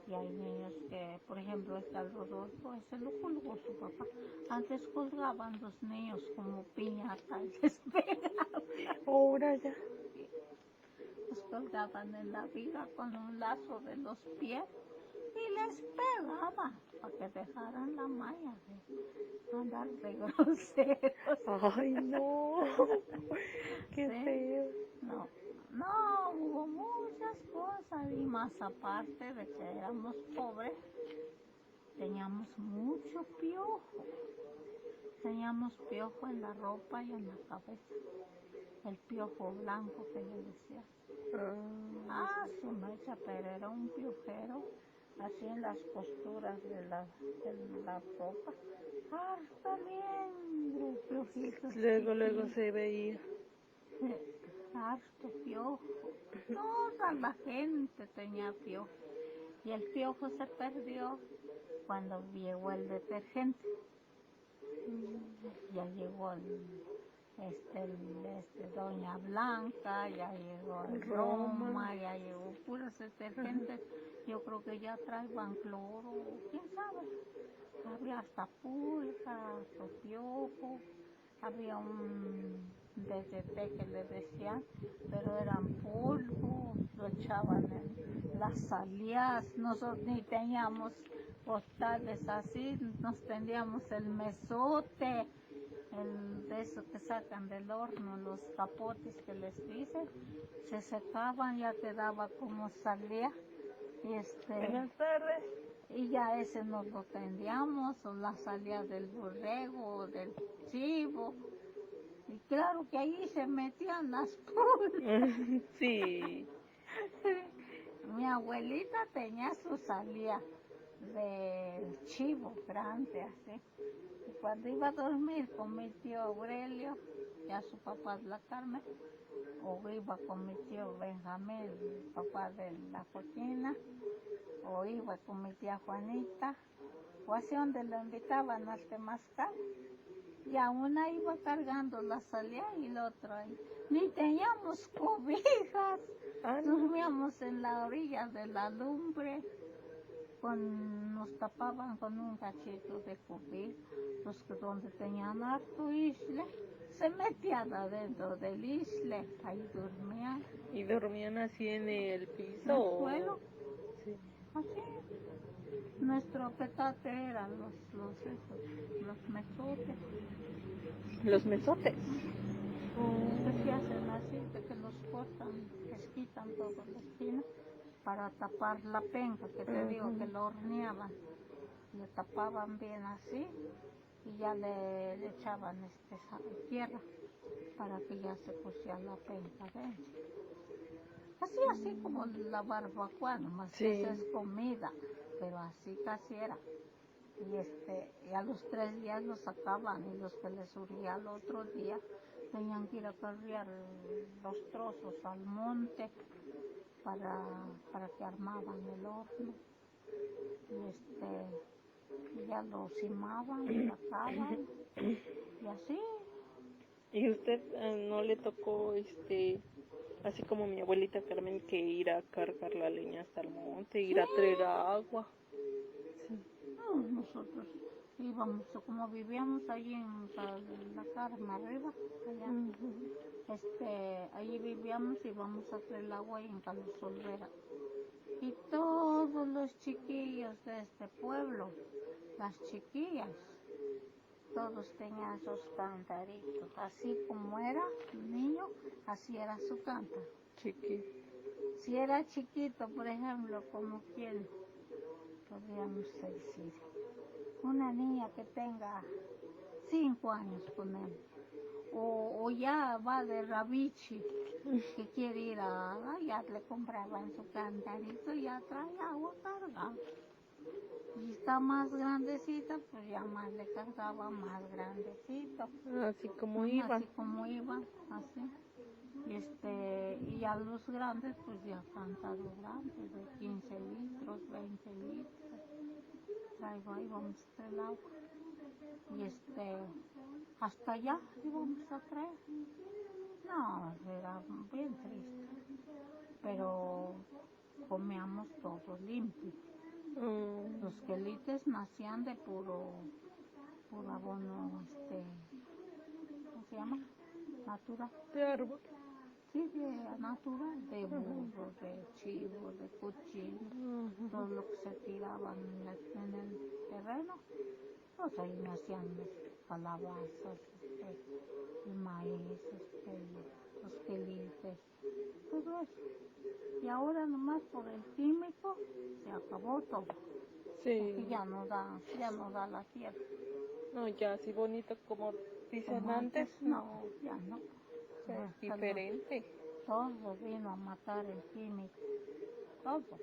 Y hay niños que, por ejemplo, está el Rodolfo, ese lo colgó su papá. Antes colgaban los niños como piñata y les pegaban. Ahora ya. Los colgaban en la viga con un lazo de los pies y les pegaban para que dejaran la maña de andar de groseros. Ay, no. Qué ¿Sí? feo. No, hubo muchas cosas y más aparte de que éramos pobres, teníamos mucho piojo. Teníamos piojo en la ropa y en la cabeza. El piojo blanco que le decía. Su mecha, pero era un piojero, así en las costuras de la ropa. Harto bien, piojitos. Luego se veía. Harto piojo. Toda la gente tenía piojo. Y el piojo se perdió cuando llegó el detergente. Ya llegó Doña Blanca, ya llegó el Roma, ya llegó puros detergentes. Yo creo que ya traían cloro, quién sabe. Había hasta pulga, hasta piojo, había un DDT que le decían, pero eran polvo, lo echaban en las salidas, nosotros ni teníamos postales así, nos tendríamos el mesote, de eso que sacan del horno, los capotes que les dicen, se secaban, ya quedaba como salía, Buenas tardes. y ya ese nos lo tendríamos, o la salida del borrego, o del chivo, y claro que ahí se metían las pulgas. Sí. Mi abuelita tenía su salida del chivo grande así. Y cuando iba a dormir con mi tío Aurelio, ya su papá de la Carmen, o iba con mi tío Benjamín, el papá de la Joaquina, o iba con mi tía Juanita, o hacia donde lo invitaban al temazcal. Y a una iba cargando la salía y la otra ahí. Ni teníamos cobijas, dormíamos en la orilla de la lumbre, nos tapaban con un cachito de cobija. Los que donde tenían harto isle, se metían adentro del isle, ahí dormían. ¿Y dormían así en el piso? ¿En el suelo? Sí. Así. Nuestro petate eran los mesotes. ¿Los mesotes? Que se hacen así, de que los cortan, les quitan toda la espina para tapar la penca, que te digo que lo horneaban. Le tapaban bien así y ya le echaban tierra para que ya se pusiera la penca dentro. Así como la barbacoa, nomás que esa es comida, pero así casi era. Y a los 3 días los sacaban y los que les surgía al otro día tenían que ir a cargar los trozos al monte para que armaban el horno. Y ya lo cimaban, lo sacaban y así. ¿Y usted no le tocó, así como mi abuelita Carmen, que ir a cargar la leña hasta el monte, ir a traer agua? No, nosotros íbamos, como vivíamos allí en la Carma arriba, allá, allí vivíamos y íbamos a traer el agua y en Carlos Olvera. Y todos los chiquillos de este pueblo, las chiquillas, todos tenían esos cantaritos, así como era el niño, así era su cántaro. Chiquito. Si era chiquito, por ejemplo, como quien podríamos decir, una niña que tenga 5 años, ponemos, o ya va de rabichi, que quiere ir ya le compraban su cantarito y ya trae agua cargada. Y está más grandecita, pues ya más le cargaba más grandecito. Así como iba. Así como iba, así. Y a los grandes, pues ya cántaros grandes, de 15 litros, 20 litros. Traigo ahí, vamos a traer el agua. Y hasta allá íbamos a traer. No, era bien triste. Pero comíamos todo limpio. Los quelites nacían de puro abono, ¿cómo se llama? Natural. De árbol. Sí, de natural, de burro, de chivo, de cochino, todo lo que se tiraba en el terreno, pues ahí nacían las calabazas, el maíz, los quelites, todo eso. Y ahora nomás por el químico se acabó todo. Sí. Porque ya no da la tierra. No, ya así bonito como dicen Como antes. No, ya no. Es diferente. Todo vino a matar el químico. Todo.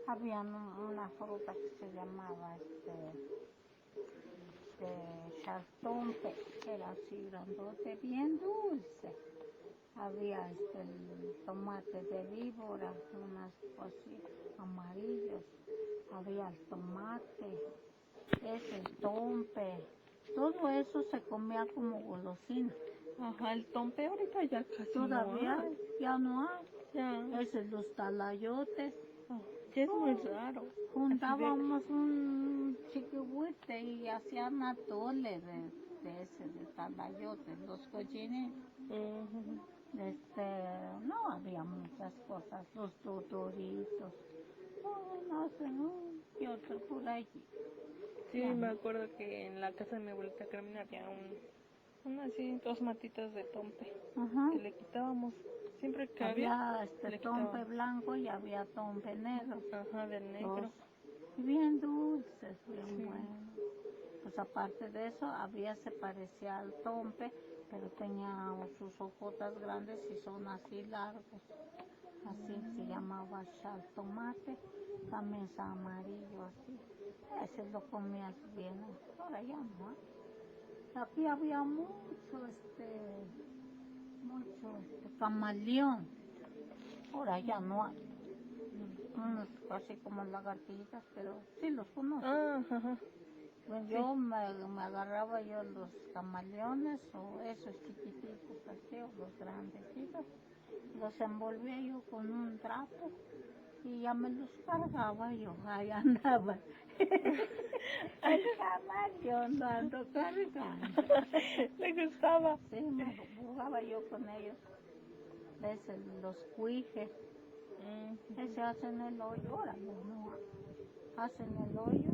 Había una fruta que se llamaba chartompe, que era así grandote, bien dulce. Había el tomate de víbora, unas así amarillos. Había el tomate, el tompe. Todo eso se comía como golosina. Ajá, el tompe ahorita ya casi Todavía no hay. ya no hay. Ya. Los talayotes. Ya es muy raro. Juntábamos un chiquihuite y hacían atole de talayotes, los cochines. No había muchas cosas, los dodoritos. No sé, y otro por allí. Sí, me acuerdo que en la casa de mi abuelita Carmen había así, 2 matitas de tompe. Ajá. Que le quitábamos. Siempre que había le tompe quitábamos. blanco y había tompe negro. Ajá, del negro. Bien dulces, bien Sí. buenos. Pues aparte de eso, se parecía al tompe, pero tenía sus ojotas grandes y son así largos. Así se llamaba tomate, también es amarillo así. Ese lo comías bien, ahora ya no. Aquí había mucho camaleón, ahora ya no hay. unos así como lagartijas, pero sí los conozco. Ajá. Pues yo me agarraba yo los camaleones o esos chiquititos así, o los grandecitos, los envolvía yo con un trapo y ya me los cargaba yo, ahí andaba. El camaleón ando cargando. ¿Le gustaba? Sí, me jugaba yo con ellos. ¿Ves? Los cuijes, ese hacen el hoyo, ahora no, hacen el hoyo.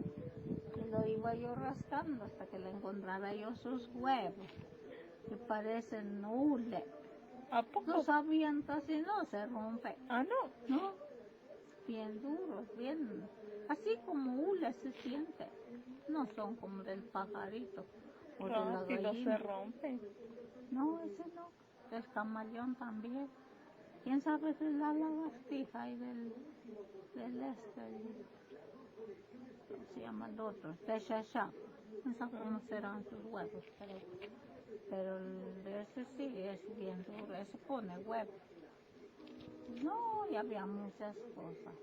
Y lo iba yo rascando hasta que le encontrara yo sus huevos, que parecen hule. ¿A poco? No sabían casi, no se rompe. Ah, no. No, bien duros, bien, así como hule se siente. No son como del pajarito o de la Si no se gallina. rompe. No, ese no. Del camaleón también. ¿Quién sabe de la lagartija y del ¿cómo se llama el otro? De chachá. No sé cómo serán sus huevos, pero el de ese sí es bien duro, ese pone huevo. No, y había muchas cosas.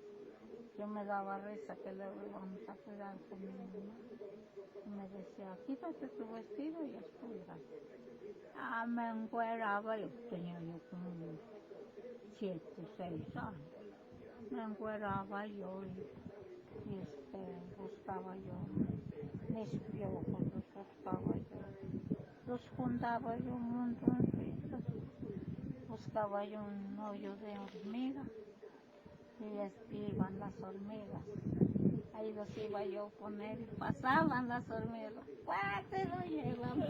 Yo me daba risa que luego íbamos a cuidar con mi mamá. Y me decía, quítate tu vestido y estudia. Ah, me encueraba, yo tenía yo como 7, 6 años. Me encueraba yo y buscaba yo mis piojos, los buscaba yo. Los juntaba yo un montoncitos. Buscaba yo un hoyo de hormiga y iban las hormigas. Ahí los iba yo a poner y pasaban las hormigas. ¡Pues se lo llevan!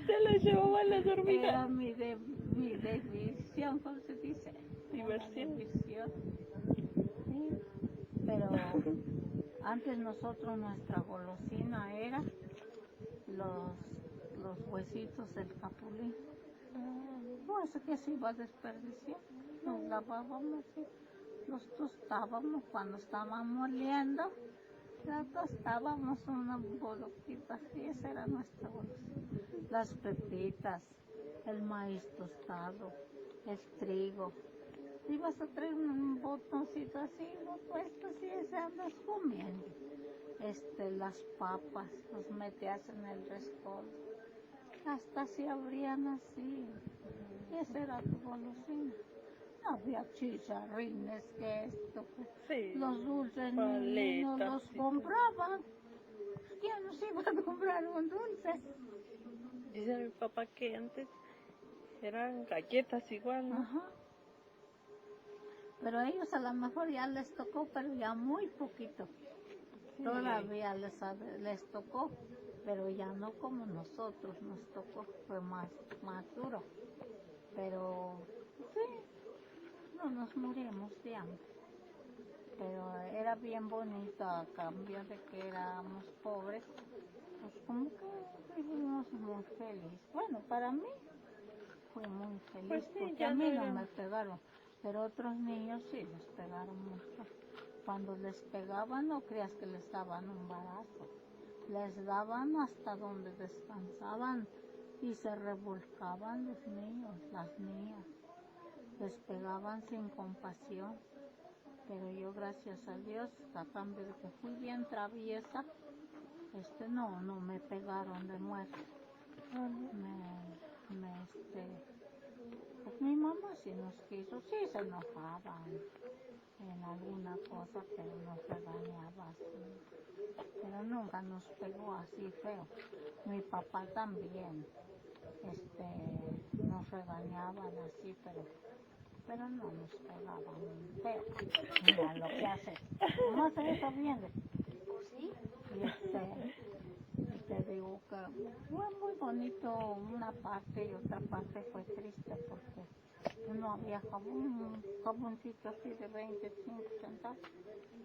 Se lo llevaban las hormigas. Era mi diversión, ¿cómo se dice? Diversión. Diversión. Sí, pero antes nosotros nuestra golosina era los huesitos del capulín. No, eso que se iba a desperdiciar. Los lavábamos y los tostábamos cuando estaban moliendo. La tostábamos una bolotita así, esa era nuestra golosina. Las pepitas, el maíz tostado, el trigo. Ibas a traer un botoncito así, lo puesto así, ese andas comiendo. Las papas, los metías en el rescoldo. Hasta se abrían así. Esa era tu golosina. No había chicharrines que esto. Sí. Los dulces Paletas, niños los sí. compraban. ¿Quién nos iba a comprar un dulce? Dice mi papá que antes eran galletas igual, ¿no? Ajá. Pero a ellos a lo mejor ya les tocó, pero ya muy poquito. Sí. Todavía les tocó, pero ya no como nosotros nos tocó, fue más duro. Pero sí, no nos morimos de hambre. Pero era bien bonito a cambio de que éramos pobres, pues como que vivimos muy feliz. Bueno, para mí fui muy feliz Pues sí, porque ya a mí no no era- me pegaron, pero otros niños sí les pegaron mucho. Cuando les pegaban no creas que les daban un barazo, les daban hasta donde descansaban y se revolcaban los niños, las niñas, les pegaban sin compasión. Pero yo, gracias a Dios, a cambio de que fui bien traviesa, no me pegaron de muerte. Pues mi mamá sí nos quiso, sí se enojaba en alguna cosa, pero nos regañaba así. Pero nunca nos pegó así feo. Mi papá también, nos regañaban así, pero no nos pegaban feo. Mira lo que hace. ¿Cómo hace eso bien? ¿Sí? Y te digo que fue muy bonito una parte y otra parte fue triste porque no había jabón, un jaboncito así de 25 centavos.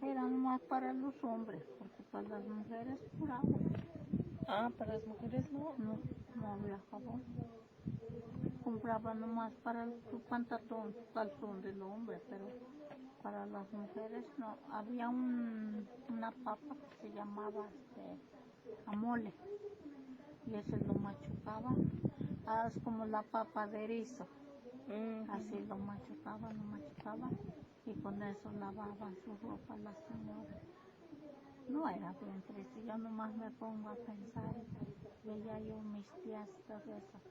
Era nomás para los hombres, porque para las mujeres pura agua. Ah, para las mujeres no. No había jabón. Compraba nomás para tu pantalón, calzón del hombre, pero para las mujeres no. Había una papa que se llamaba amole, y ese lo machucaba, es como la papa de erizo, así lo machucaba, y con eso lavaban su ropa las señoras. No era bien triste, yo nomás me pongo a pensar, veía yo mis tías todas esas,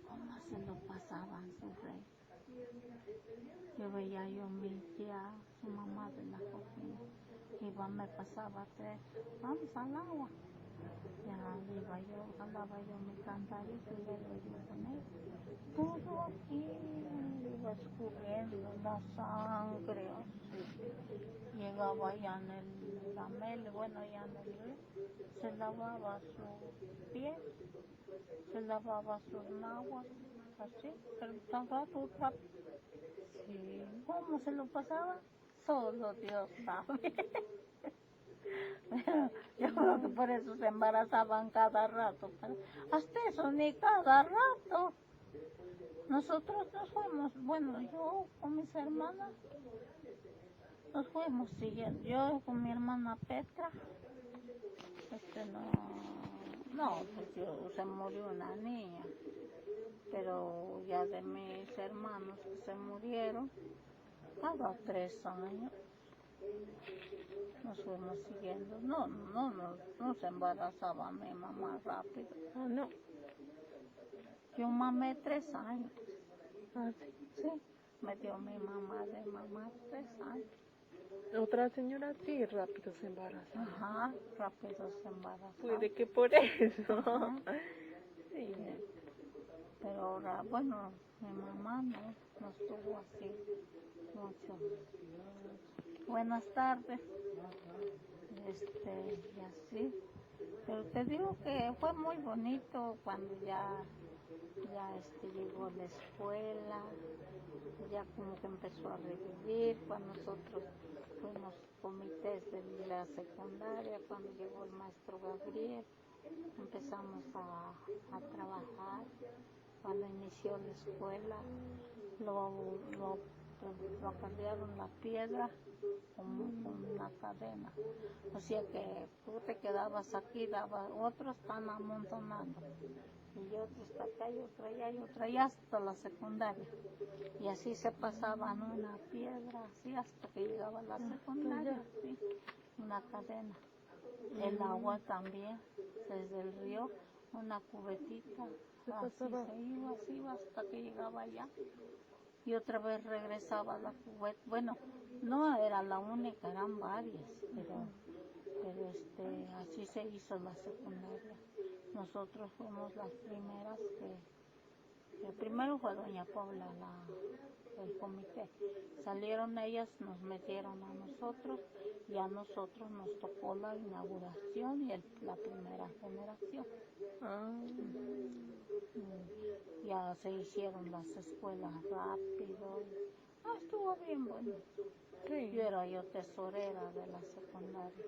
cómo se lo pasaban su rey. Yo veía yo mi tía, su mamá de la cocina, iba, me pasaba tres, vamos al agua. Ya iba yo, jalaba yo mi cantarito y iba yo con él. Todo aquí iba escurriendo la sangre, así. Llegaba allá en el Amel, bueno, allá en el río, se lavaba su pie, se lavaba sus naguas, así, pero tan rápido, rápido. Sí. ¿Cómo se lo pasaba? Solo Dios sabe. Yo creo que por eso se embarazaban cada rato. Pero hasta eso ni cada rato. Nosotros nos fuimos, bueno, yo con mis hermanas, nos fuimos siguiendo. Yo con mi hermana Petra, pues se murió una niña. Pero ya de mis hermanos que se murieron, cada 3 años. Nos fuimos siguiendo. No se embarazaba mi mamá rápido. Ah, no. Yo mamé 3 años. Ah, sí. Sí, me dio mi mamá de mamá 3 años. Otra señora sí rápido se embaraza. Ajá, rápido se embarazó. Puede que por eso. Ajá. Sí. Pero ahora, bueno, mi mamá no estuvo así mucho. Buenas tardes. Y así. Pero te digo que fue muy bonito cuando ya llegó la escuela, ya como que empezó a revivir, cuando nosotros fuimos comités de la secundaria, cuando llegó el maestro Gabriel, empezamos a trabajar. Cuando inició la escuela, lo acarrearon la piedra con una cadena. O sea que tú te quedabas aquí, otros están amontonando. Y otro está acá y otra allá y otra allá hasta la secundaria. Y así se pasaban una piedra, así hasta que llegaba a la secundaria, sí, una cadena. El agua también, desde el río, una cubetita, así iba hasta que llegaba allá. Y otra vez regresaba la cubeta. Bueno, no era la única, eran varias, pero así se hizo la secundaria. Nosotros fuimos las primeras el primero fue doña Paula, el comité. Salieron ellas, nos metieron a nosotros y a nosotros nos tocó la inauguración y la primera generación. Ya se hicieron las escuelas rápido. Estuvo bien bueno. Sí. Yo tesorera de la secundaria.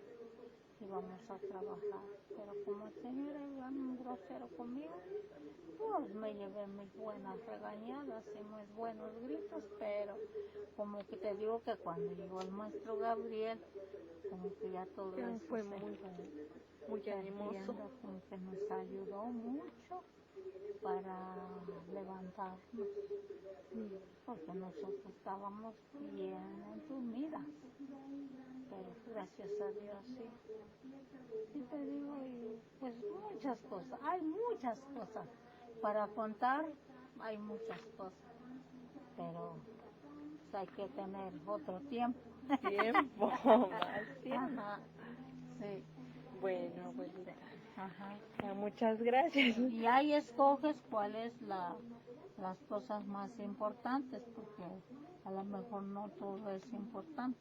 Íbamos a trabajar, pero como el señor era un grosero conmigo, pues me llevé mis buenas regañadas y mis buenos gritos, pero como que te digo que cuando llegó el maestro Gabriel, como que ya todo Ya eso fue se muy animoso. como que nos ayudó mucho para levantarnos, porque nosotros estábamos bien entumidas, pero gracias a Dios sí. Y te digo, pues muchas cosas, hay muchas cosas para contar, hay muchas cosas, pero pues, hay que tener otro tiempo. Más tiempo. Ajá, sí. Bueno, abuelita. Ajá. Muchas gracias. Y ahí escoges cuáles las cosas más importantes, porque a lo mejor no todo es importante.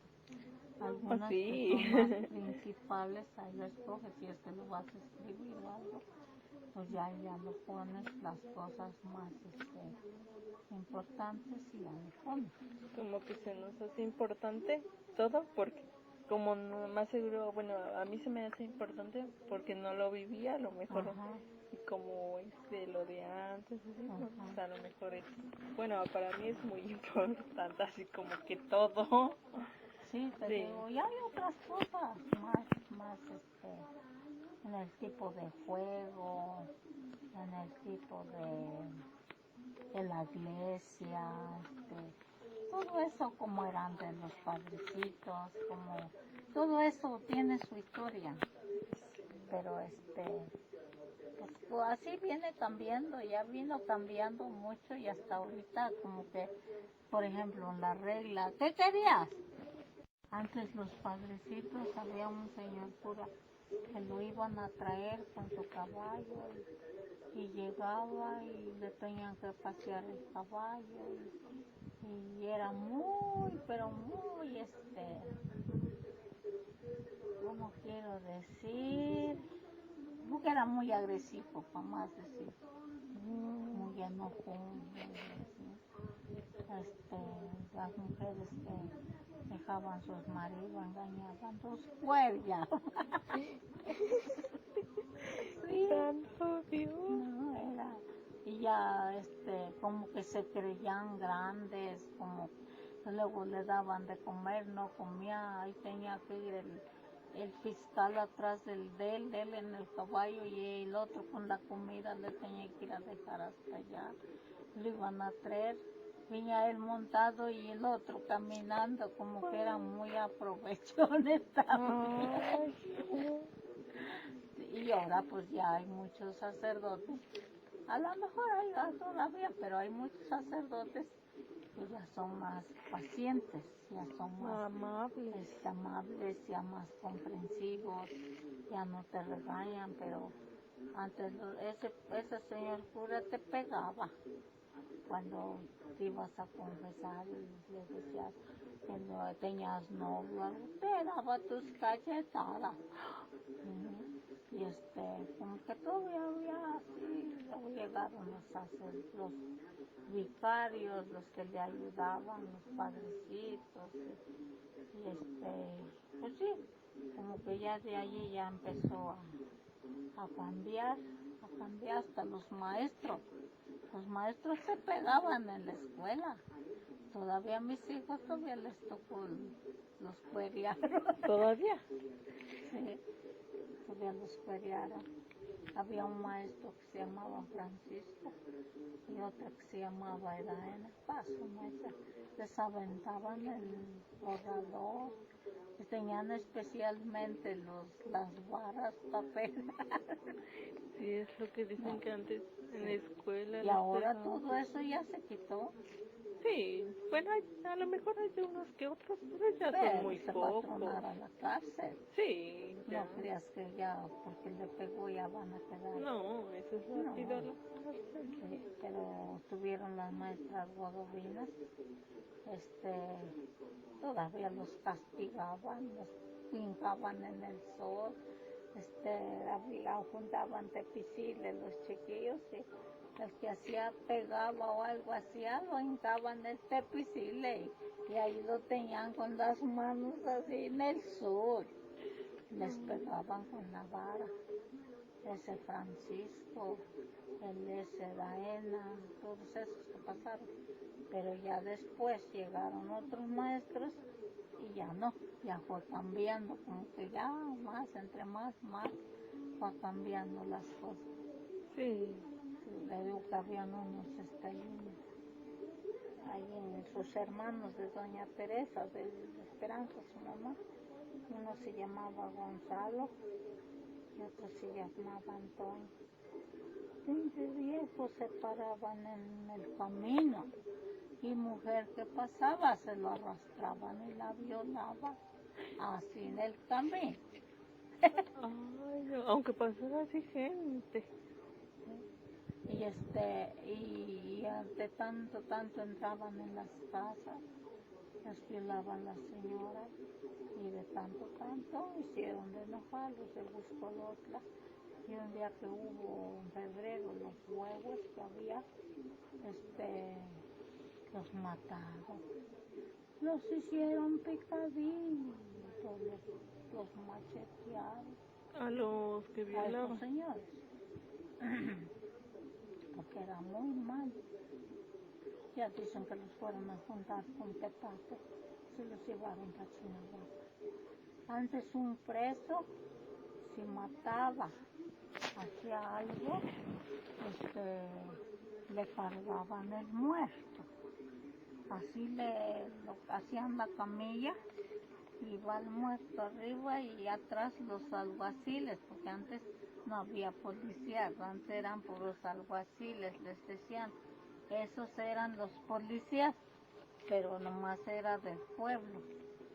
Algunas que son más principales, ahí lo escoges, si es que lo vas a escribir o algo, pues ya lo pones, las cosas más importantes y ya lo pones. Como que se nos hace importante todo porque como más seguro, bueno, a mí se me hace importante porque no lo vivía, a lo mejor. Ajá. Y como es de lo de antes, así, pues, a lo mejor es, bueno, para mí es muy importante, así como que todo. Sí, te digo, y hay otras cosas más en el tipo de juego, en el tipo de la iglesia, todo eso como eran de los padrecitos, como todo eso tiene su historia. Pero pues así viene cambiando, ya vino cambiando mucho y hasta ahorita como que, por ejemplo, la regla, ¿qué querías? Antes los padrecitos, había un señor cura que lo iban a traer con su caballo y llegaba y le tenían que pasear el caballo y era muy, pero muy, ¿cómo quiero decir? Porque era muy agresivo, para más decir, muy enojón, las mujeres que dejaban sus maridos, engañaban sus huellas. Sí. Santo Dios. No, era, y ya como que se creían grandes, como que luego le daban de comer, no comía, ahí tenía que ir el fiscal atrás de él en el caballo y el otro con la comida le tenía que ir a dejar hasta allá, lo iban a traer, venía él montado y el otro caminando, como que eran muy aprovechones también. Y ahora pues ya hay muchos sacerdotes, a lo mejor hay todavía, pero hay muchos sacerdotes que ya son más pacientes, ya son más amables, ya más comprensivos, ya no te regañan, pero antes ese señor cura te pegaba cuando te ibas a confesar y le decías que no tenías novio, te daba tus cachetadas. Y como que todavía había así, luego llegaron los vicarios, los que le ayudaban, los padrecitos, pues sí, como que ya de allí ya empezó a cambiar hasta los maestros se pegaban en la escuela, todavía a mis hijos todavía les tocó los cueriaron. ¿Todavía? Sí, todavía los cueriaron. Había un maestro que se llamaba Francisco y otro que se llamaba Edaena Paso, les aventaban el borrador, y tenían especialmente las varas para pegar. Sí, es lo que dicen que antes en la escuela. Y ahora todo eso ya se quitó. Sí, bueno, a lo mejor hay de unos que otros, pero ya Pero son muy se pocos. va a tronar a la cárcel. Sí, ya. No creas que ya porque le pegó ya van a quedar. No, eso es rápido. No. Sí, pero tuvieron las maestras guadovinas, todavía los castigaban, los pincaban en el sol, juntaban tepiciles los chiquillos y el que hacía pegaba o algo hacía, lo hincaban en el tepicile y ahí lo tenían con las manos así en el sol, les pegaban con la vara. Ese Francisco, ese Daena, todos esos que pasaron. Pero ya después llegaron otros maestros y ya no, ya fue cambiando, como que ya entre más, fue cambiando las cosas. Sí. Le digo que habían unos ahí en sus hermanos de doña Teresa, de Esperanza, su mamá. Uno se llamaba Gonzalo y otro se llamaba Antonio. De viejos se paraban en el camino y mujer que pasaba se lo arrastraban y la violaban así en el camino. Ay, no, aunque pasara así gente. Y de tanto entraban en las casas, les violaban las señoras y de tanto hicieron de enojarlos de Buscolotla. Y un día que hubo en febrero los huevos que había, los mataron, los hicieron picadillos, los machetearon. A los que A violaban. estos señores, porque era muy mal. Ya dicen que los fueron a juntar con petate, se los llevaron para Chinahuaca. Antes un preso, si mataba, hacía algo, le cargaban el muerto. así hacían la camilla, y va el muerto arriba y atrás los alguaciles, porque antes no había policías, antes eran puros alguaciles, les decían, esos eran los policías, pero nomás era del pueblo.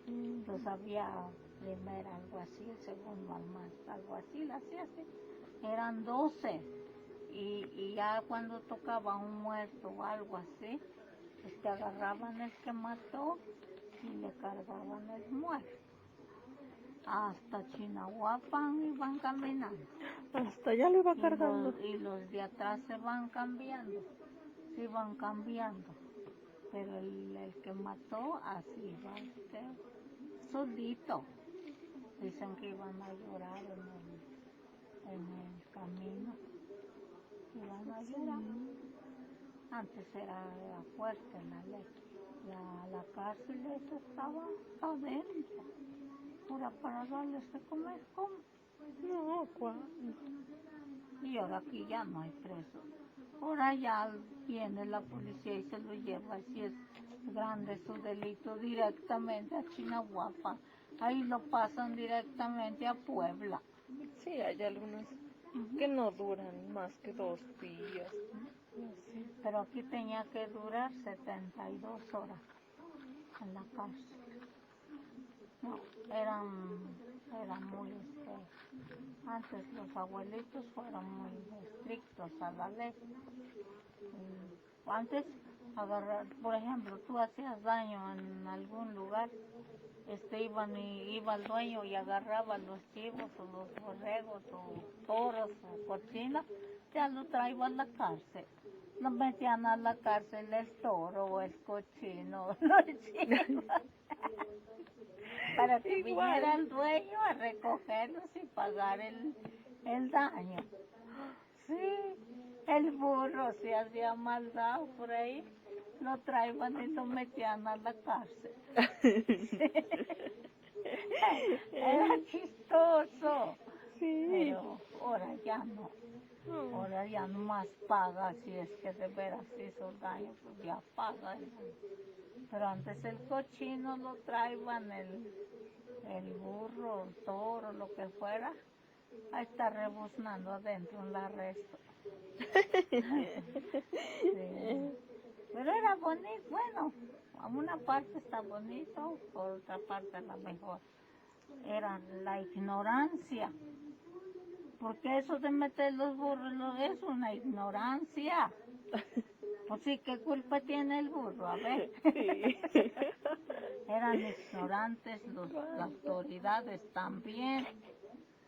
Entonces había primer alguacil, segundo alguacil, así, eran 12, y ya cuando tocaba un muerto o algo así, pues te agarraban el que mató y le cargaban el muerto. Hasta Chinahuapan iban caminando. Hasta allá lo iba cargando. Y los de atrás se iban cambiando. Pero el que mató, así iba solito. Dicen que iban a llorar en el camino. Iban a llorar. Antes era fuerte la ley. La cárcel esa estaba adentro. Para darles de comer, ¿cómo? No, ¿cuándo? Y ahora aquí ya no hay presos. Ahora ya viene la policía y se lo lleva, si es grande su delito, directamente a Chinahuapa. Ahí lo pasan directamente a Puebla. Sí, hay algunos que no duran más que 2 días. Pero aquí tenía que durar 72 horas en la cárcel. No, eran muy, antes los abuelitos fueron muy estrictos a la ley. Antes, por ejemplo, tú hacías daño en algún lugar, iba el dueño y agarraba los chivos o los borregos o toros o cochinos, ya lo traía a la cárcel. Lo metían a la cárcel el toro o el cochino, los chivos. Para que viniera el dueño a recogerlos y pagar el daño. Sí, el burro se hacía maldad por ahí, lo traían y lo metían a la cárcel. Sí. Era chistoso. Sí. Pero ahora ya no. Ahora ya nomás paga, si es que de veras hizo daño, pues ya paga. Pero antes el cochino lo traían, el burro, el toro, lo que fuera, ahí está rebuznando adentro en la arresto. Sí. Pero era bonito, bueno, a una parte está bonito, por otra parte a lo mejor era la ignorancia. Porque eso de meter los burros es una ignorancia. Pues sí, ¿qué culpa tiene el burro? A ver. Sí. Eran ignorantes las autoridades también.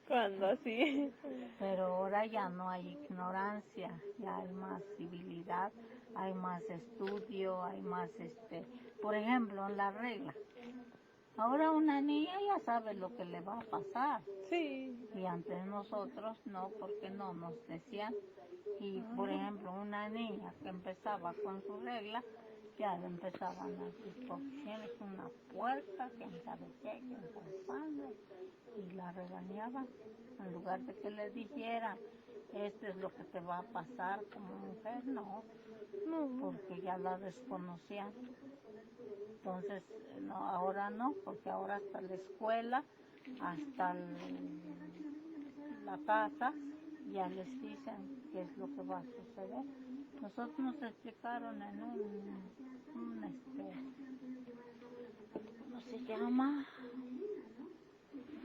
¿Cuándo así? Pero ahora ya no hay ignorancia, ya hay más civilidad, hay más estudio, hay más, por ejemplo, en la regla. Ahora una niña ya sabe lo que le va a pasar. Sí. Y antes nosotros no, porque no nos decían. Y por ejemplo, una niña que empezaba con su regla, ya le empezaban a decir, pues tienes una puerta, quién sabe qué, quién sabe cuándo. Y la regañaban, en lugar de que le dijeran, esto es lo que te va a pasar como mujer, no, porque ya la desconocían. Entonces, no, ahora no, porque ahora hasta la escuela, hasta la casa, ya les dicen qué es lo que va a suceder. Nosotros nos explicaron en ¿cómo se llama?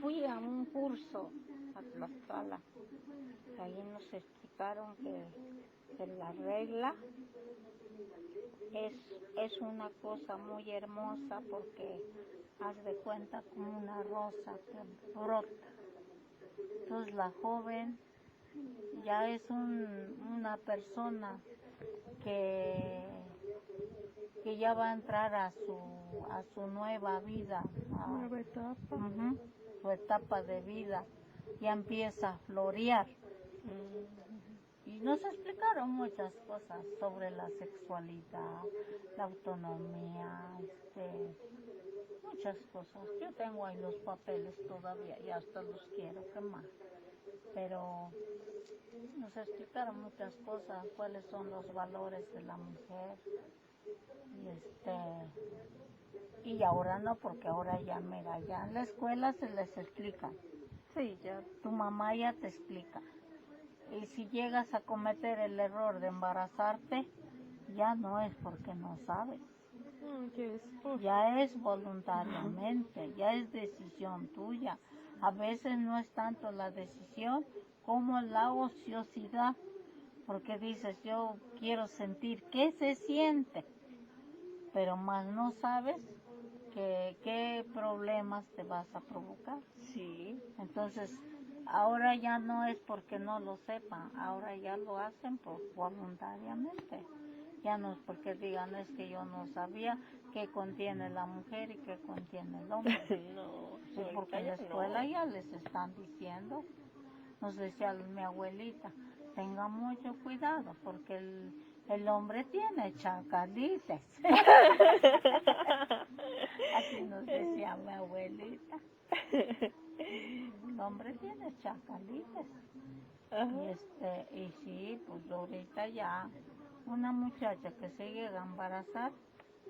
Fui a un curso a Tlaxcala, ahí nos explicaron que la regla es una cosa muy hermosa porque haz de cuenta como una rosa que brota. Entonces la joven ya es una persona que ya va a entrar a su nueva vida, Nueva etapa. su etapa de vida, ya empieza a florear. Y nos explicaron muchas cosas sobre la sexualidad, la autonomía, muchas cosas. Yo tengo ahí los papeles todavía y hasta los quiero quemar. Pero nos explicaron muchas cosas, cuáles son los valores de la mujer, Y ahora no, porque ahora ya, mira, ya en la escuela se les explica. Sí, ya. Tu mamá ya te explica. Y si llegas a cometer el error de embarazarte, ya no es porque no sabes. Ya es voluntariamente, ya es decisión tuya. A veces no es tanto la decisión como la ociosidad, porque dices, yo quiero sentir qué se siente, pero más no sabes qué problemas te vas a provocar. Sí. Entonces, ahora ya no es porque no lo sepan, ahora ya lo hacen voluntariamente. Ya no es porque digan, es que yo no sabía qué contiene la mujer y qué contiene el hombre. No, Sí, porque en la escuela ya les están diciendo. Nos decía mi abuelita, tenga mucho cuidado porque el hombre tiene chacalites. Así nos decía mi abuelita. El hombre tiene chacalites. Y sí, pues ahorita ya una muchacha que se llega a embarazar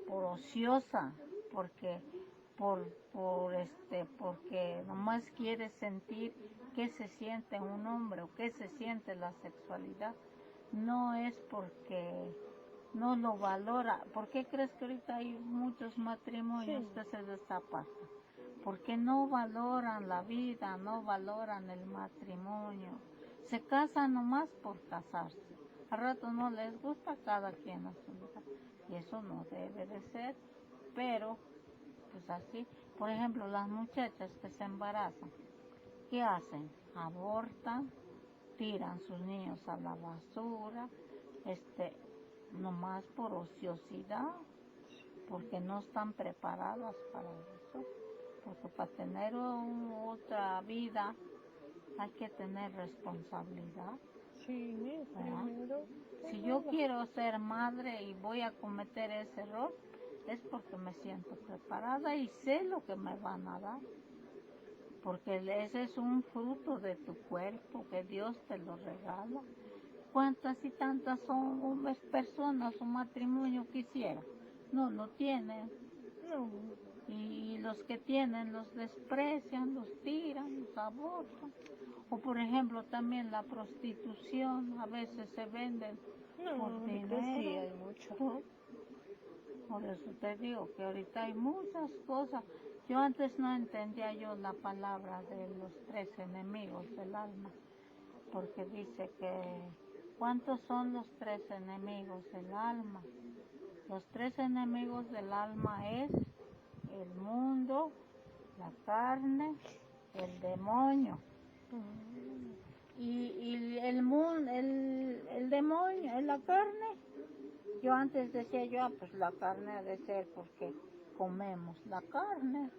por ociosa, porque porque nomás quiere sentir qué se siente un hombre o qué se siente la sexualidad, no es porque no lo valora. ¿Por qué crees que ahorita hay muchos matrimonios que se desapartan? Porque no valoran la vida, no valoran el matrimonio. Se casan nomás por casarse. Al rato no les gusta, cada quien a su vida. Y eso no debe de ser. Pero, pues así, por ejemplo, las muchachas que se embarazan, ¿qué hacen? Abortan, tiran sus niños a la basura, nomás por ociosidad, porque no están preparadas para eso. Porque para tener otra vida hay que tener responsabilidad. Sí, primero. Si yo quiero ser madre y voy a cometer ese error, es porque me siento preparada y sé lo que me van a dar. Porque ese es un fruto de tu cuerpo que Dios te lo regala. ¿Cuántas y tantas son personas un matrimonio quisiera? No lo tienen. No. Y los que tienen los desprecian, los tiran, los abortan. O por ejemplo también la prostitución, a veces se venden por dinero. Sí, hay mucho. Por eso te digo que ahorita hay muchas cosas. Yo antes no entendía yo la palabra de los 3 enemigos del alma, porque dice que ¿cuántos son los 3 enemigos del alma? Los 3 enemigos del alma es el mundo, la carne, el demonio. Y el demonio, es la carne. Yo antes decía pues la carne ha de ser porque comemos la carne,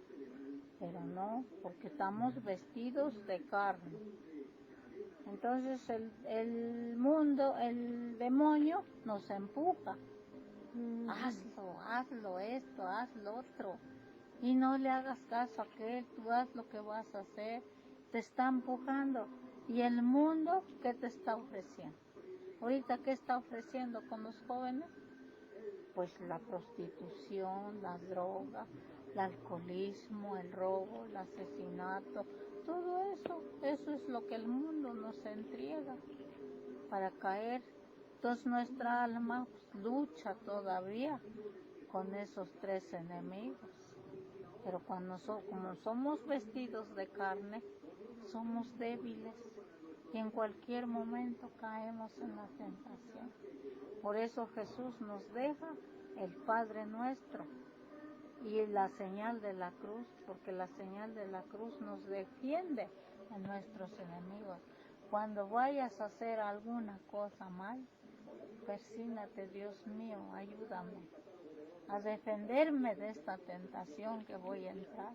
pero no, porque estamos vestidos de carne. Entonces el mundo, el demonio nos empuja. Hazlo esto, haz lo otro. Y no le hagas caso a aquel, tú haz lo que vas a hacer. Te está empujando. ¿Y el mundo qué te está ofreciendo? Ahorita, ¿qué está ofreciendo con los jóvenes? Pues la prostitución, la droga, el alcoholismo, el robo, el asesinato, todo eso es lo que el mundo nos entrega para caer. Entonces nuestra alma lucha todavía con esos 3 enemigos. Pero como somos vestidos de carne, somos débiles y en cualquier momento caemos en la tentación. Por eso Jesús nos deja el Padre Nuestro y la señal de la cruz, porque la señal de la cruz nos defiende de nuestros enemigos. Cuando vayas a hacer alguna cosa mal, persínate, Dios mío, ayúdame a defenderme de esta tentación que voy a entrar.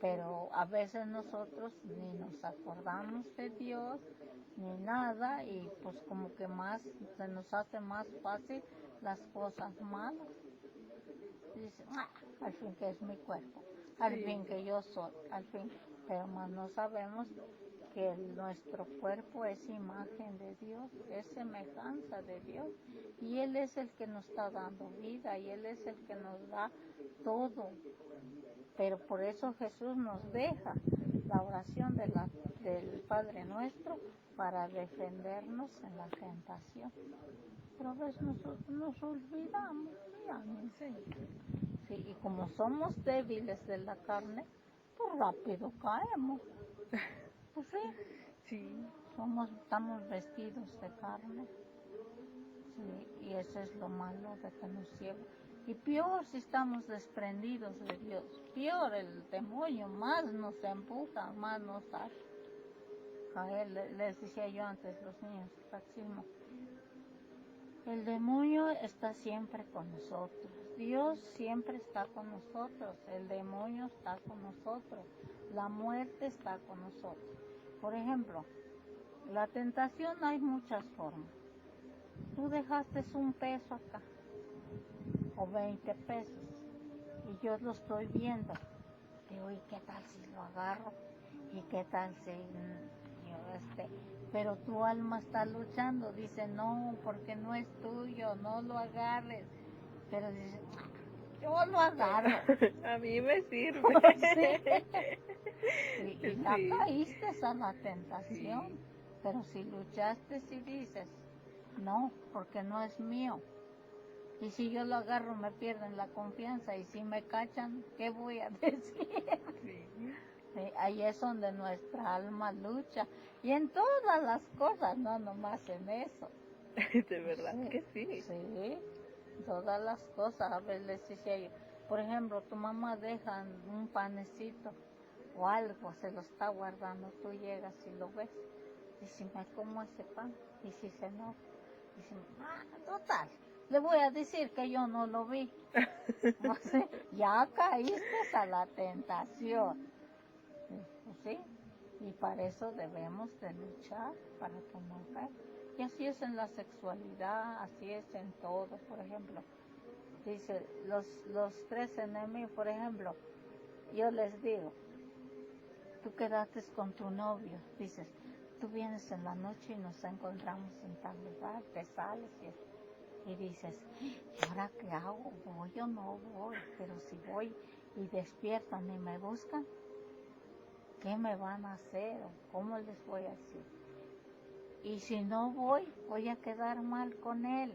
Pero a veces nosotros ni nos acordamos de Dios ni nada, y pues como que más se nos hace más fácil las cosas malas. Dice, al fin que es mi cuerpo, al fin que yo soy, al fin, pero más no sabemos que nuestro cuerpo es imagen de Dios, es semejanza de Dios, y Él es el que nos está dando vida, y Él es el que nos da todo. Pero por eso Jesús nos deja la oración del Padre Nuestro para defendernos en la tentación. Pero a veces nosotros nos olvidamos, sí, y como somos débiles de la carne, pues rápido caemos. Pues sí, estamos vestidos de carne, sí, y eso es lo malo de que nos lleva. Y peor si estamos desprendidos de Dios, peor el demonio, más nos empuja, más nos hace caer. Les decía yo antes, los niños, catecismo, el demonio está siempre con nosotros, Dios siempre está con nosotros, el demonio está con nosotros, la muerte está con nosotros. Por ejemplo, la tentación hay muchas formas. Tú dejaste un peso acá, o 20 pesos, y yo lo estoy viendo. Digo, ¿y qué tal si lo agarro? ¿Y qué tal si pero tu alma está luchando, dice, no, porque no es tuyo, no lo agarres. Pero dice, yo lo agarro. A mí me sirve. Sí. Y ya caíste a la tentación. Sí. Pero si luchaste y dices, no, porque no es mío. Y si yo lo agarro me pierden la confianza, y si me cachan, ¿qué voy a decir? Sí. Sí, ahí es donde nuestra alma lucha, y en todas las cosas, no nomás en eso. De verdad sí, que sí. Sí, todas las cosas. A veces les decía yo, por ejemplo, tu mamá deja un panecito o algo, se lo está guardando, tú llegas y lo ves, y si me como ese pan, y si se enoja, dice, total, le voy a decir que yo no lo vi. O sea, ya caíste a la tentación. ¿Sí? Y para eso debemos de luchar, para que no caiga. Y así es en la sexualidad, así es en todo. Por ejemplo, dice, los 3 enemigos, por ejemplo, yo les digo, tú quedaste con tu novio, dices, tú vienes en la noche y nos encontramos en tal lugar, te sales y dices, ¿y ahora qué hago? ¿Voy o no voy? Pero si voy y despiertan y me buscan, ¿qué me van a hacer? ¿Cómo les voy a decir? Y si no voy a quedar mal con él.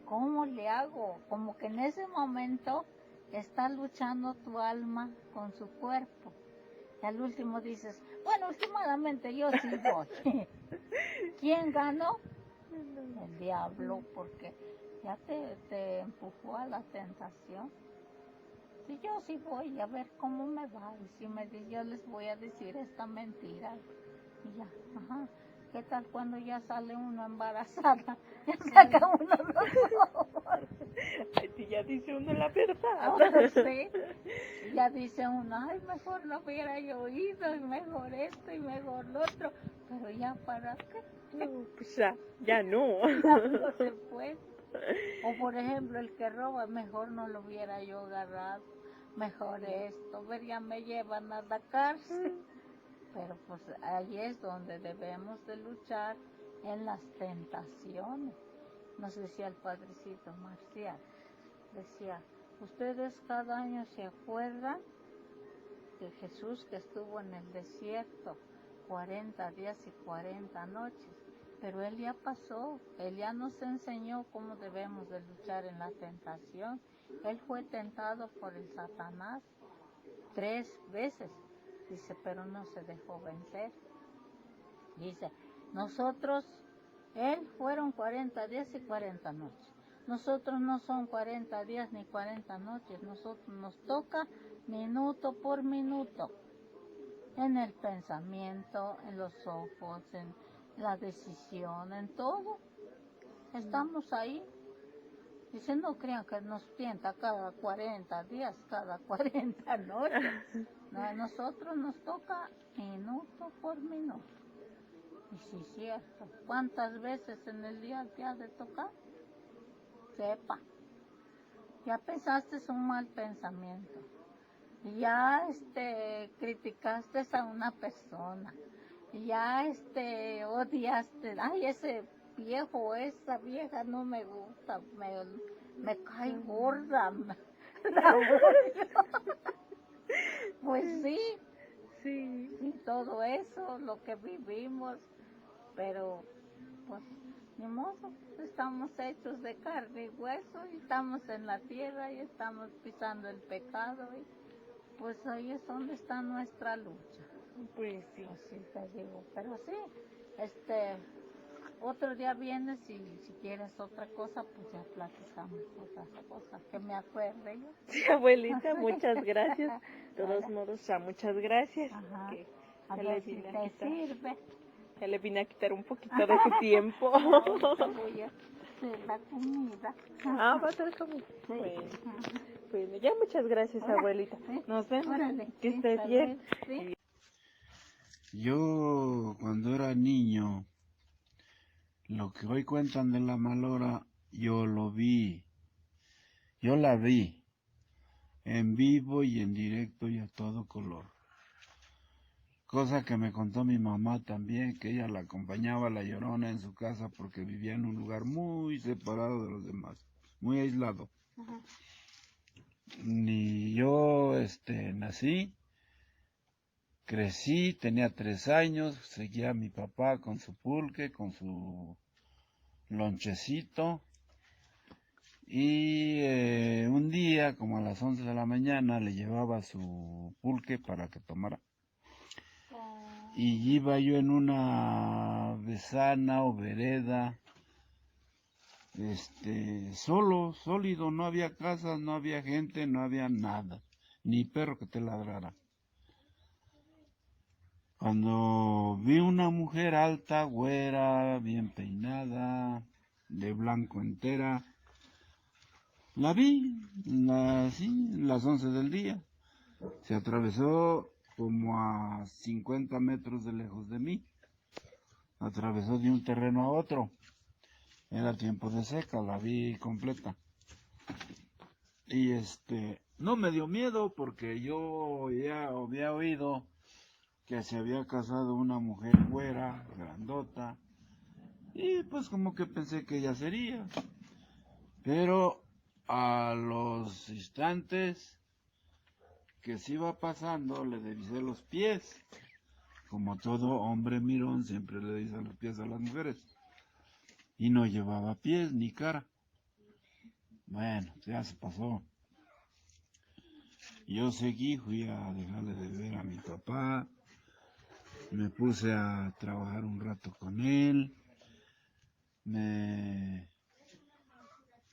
¿Cómo le hago? Como que en ese momento está luchando tu alma con su cuerpo. Y al último dices, bueno, últimamente yo sí voy. ¿Quién ganó? El diablo, porque ya te empujó a la tentación. Si yo sí voy a ver cómo me va, y si me dice, yo les voy a decir esta mentira, y ya, ¿qué tal cuando ya sale uno embarazada? Ya saca uno los ojos. Si ya dice uno la verdad. Sí, ya dice uno, ay, mejor no hubiera yo oído, y mejor esto, y mejor lo otro, pero ya para qué. No, pues ya no. Ya no se puede. O por ejemplo, el que roba, mejor no lo hubiera yo agarrado, mejor esto, ya me llevan a la cárcel. Pero pues ahí es donde debemos de luchar en las tentaciones. Nos decía el padrecito Marcial, decía, ustedes cada año se acuerdan de Jesús que estuvo en el desierto 40 días y 40 noches. Pero Él ya pasó, Él ya nos enseñó cómo debemos de luchar en la tentación. Él fue tentado por el Satanás 3 veces, dice, pero no se dejó vencer. Dice, nosotros, Él fueron 40 días y 40 noches. Nosotros no son 40 días ni 40 noches, nosotros nos toca minuto por minuto. En el pensamiento, en los ojos, en la decisión, en todo. Estamos ahí. Dice, no crean que nos tienta cada 40 días, cada 40 noches. No, a nosotros nos toca minuto por minuto. Y sí es cierto, ¿cuántas veces en el día te ha de tocar? Sepa, ya pensaste un mal pensamiento. Ya criticaste a una persona, Y ya odiaste, ay, ese viejo, esa vieja no me gusta, me cae gorda, la odio. Pues sí, Sí. y todo eso, lo que vivimos, pero pues ni modo, estamos hechos de carne y hueso y estamos en la tierra y estamos pisando el pecado y pues ahí es donde está nuestra lucha. Pues sí. Así te digo, pero sí, otro día vienes y si quieres otra cosa, pues ya platicamos otras cosas, que me acuerde yo. Sí, abuelita, muchas gracias. De todos modos, ya muchas gracias. Ajá. Que A ya ver le si vine a te quitar, sirve. ya le vine a quitar un poquito de su tiempo. Ahorita voy a hacer la comida. Ah, va a ser como. Sí. Bueno, ya muchas gracias, Hola. abuelita. Sí. Nos vemos. Órale, Que sí, esté hasta bien. luego. Sí. Yo, cuando era niño, lo que hoy cuentan de la Malora, yo lo vi. Yo la vi en vivo y en directo y a todo color. Cosa que me contó mi mamá también, que ella la acompañaba a la Llorona en su casa porque vivía en un lugar muy separado de los demás, muy aislado. Ni yo nací, crecí, tenía 3 años, seguía a mi papá con su pulque, con su lonchecito. Y un día, como a las 11 de la mañana, le llevaba su pulque para que tomara. Y iba yo en una besana o vereda, solo, sólido, no había casas, no había gente, no había nada, ni perro que te ladrara. Cuando vi una mujer alta, güera, bien peinada, de blanco entera, la vi, sí, las 11 del día. Se atravesó como a 50 metros de lejos de mí. Atravesó de un terreno a otro. Era tiempo de seca, la vi completa. Y no me dio miedo porque yo ya había oído que se había casado una mujer güera, grandota. Y pues como que pensé que ella sería. Pero a los instantes que se iba pasando, le divisé los pies. Como todo hombre mirón, siempre le divisa los pies a las mujeres. Y no llevaba pies ni cara. Bueno, ya se pasó. Yo seguí, fui a dejarle de ver a mi papá. Me puse a trabajar un rato con él.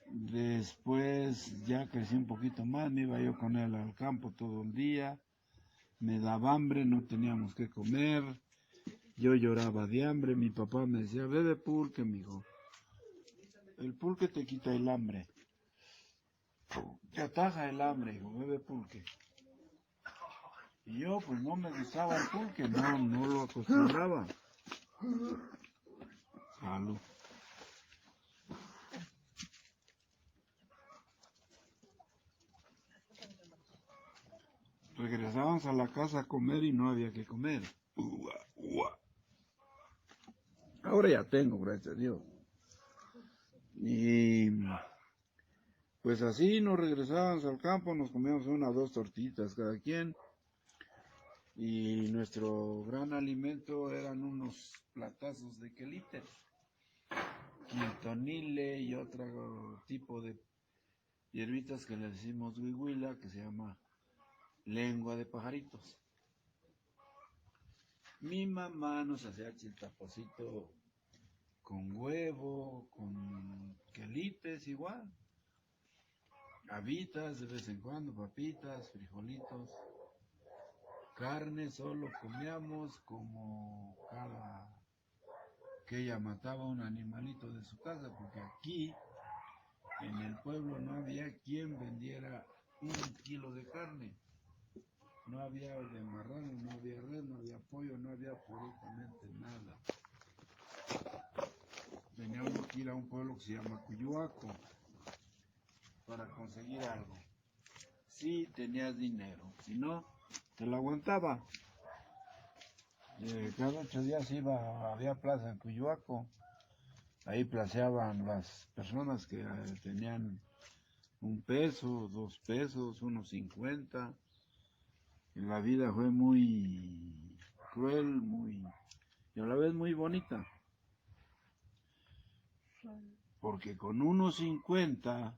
Después ya crecí un poquito más, me iba yo con él al campo todo el día. Me daba hambre, no teníamos que comer. Yo lloraba de hambre, mi papá me decía, bebe pulque, mijo. El pulque te quita el hambre. Te ataja el hambre, hijo, bebe pulque. Y yo pues no me gustaba el pulque, no lo acostumbraba. Salud. Regresábamos a la casa a comer y no había que comer. Ahora ya tengo, gracias a Dios. Y pues así nos regresábamos al campo, nos comíamos 1 o 2 tortitas cada quien. Y nuestro gran alimento eran unos platazos de quelite, quintonile y otro tipo de hierbitas que le decimos huihuila, que se llama lengua de pajaritos. Mi mamá nos hacía chiltapocito con huevo, con quelites igual, habitas de vez en cuando, papitas, frijolitos, carne solo comíamos como cada que ella mataba un animalito de su casa, porque aquí en el pueblo no había quien vendiera 1 kilo de carne. No había de marrano, no había res, no había pollo, no había absolutamente nada. Teníamos que ir a un pueblo que se llama Cuyuaco para conseguir algo. Si tenías dinero, si no, te lo aguantaba. cada 8 días había plaza en Cuyuaco. Ahí placeaban las personas que tenían 1 peso, 2 pesos, 1.50. Y la vida fue muy cruel, y a la vez muy bonita. Porque con 1.50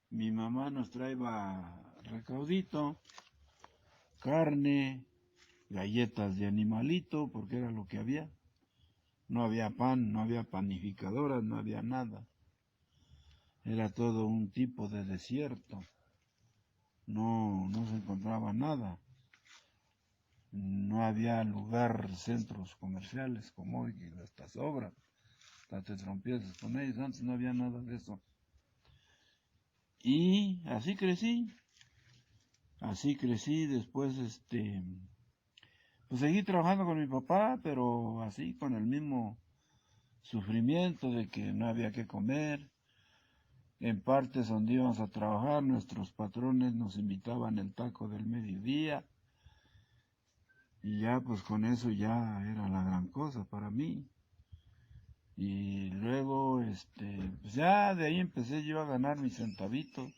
mi mamá nos traía recaudito, carne, galletas de animalito, porque era lo que había. No había pan, no había panificadoras, no había nada. Era todo un tipo de desierto. No se encontraba nada. No había lugar, centros comerciales como hoy, que hasta sobra. Hasta te trompezas con ellos. Antes no había nada de eso. Y así crecí. Después pues seguí trabajando con mi papá, pero así con el mismo sufrimiento de que no había que comer. En partes donde íbamos a trabajar, nuestros patrones nos invitaban el taco del mediodía. Y ya pues con eso ya era la gran cosa para mí. Y luego, pues ya de ahí empecé yo a ganar mis centavitos.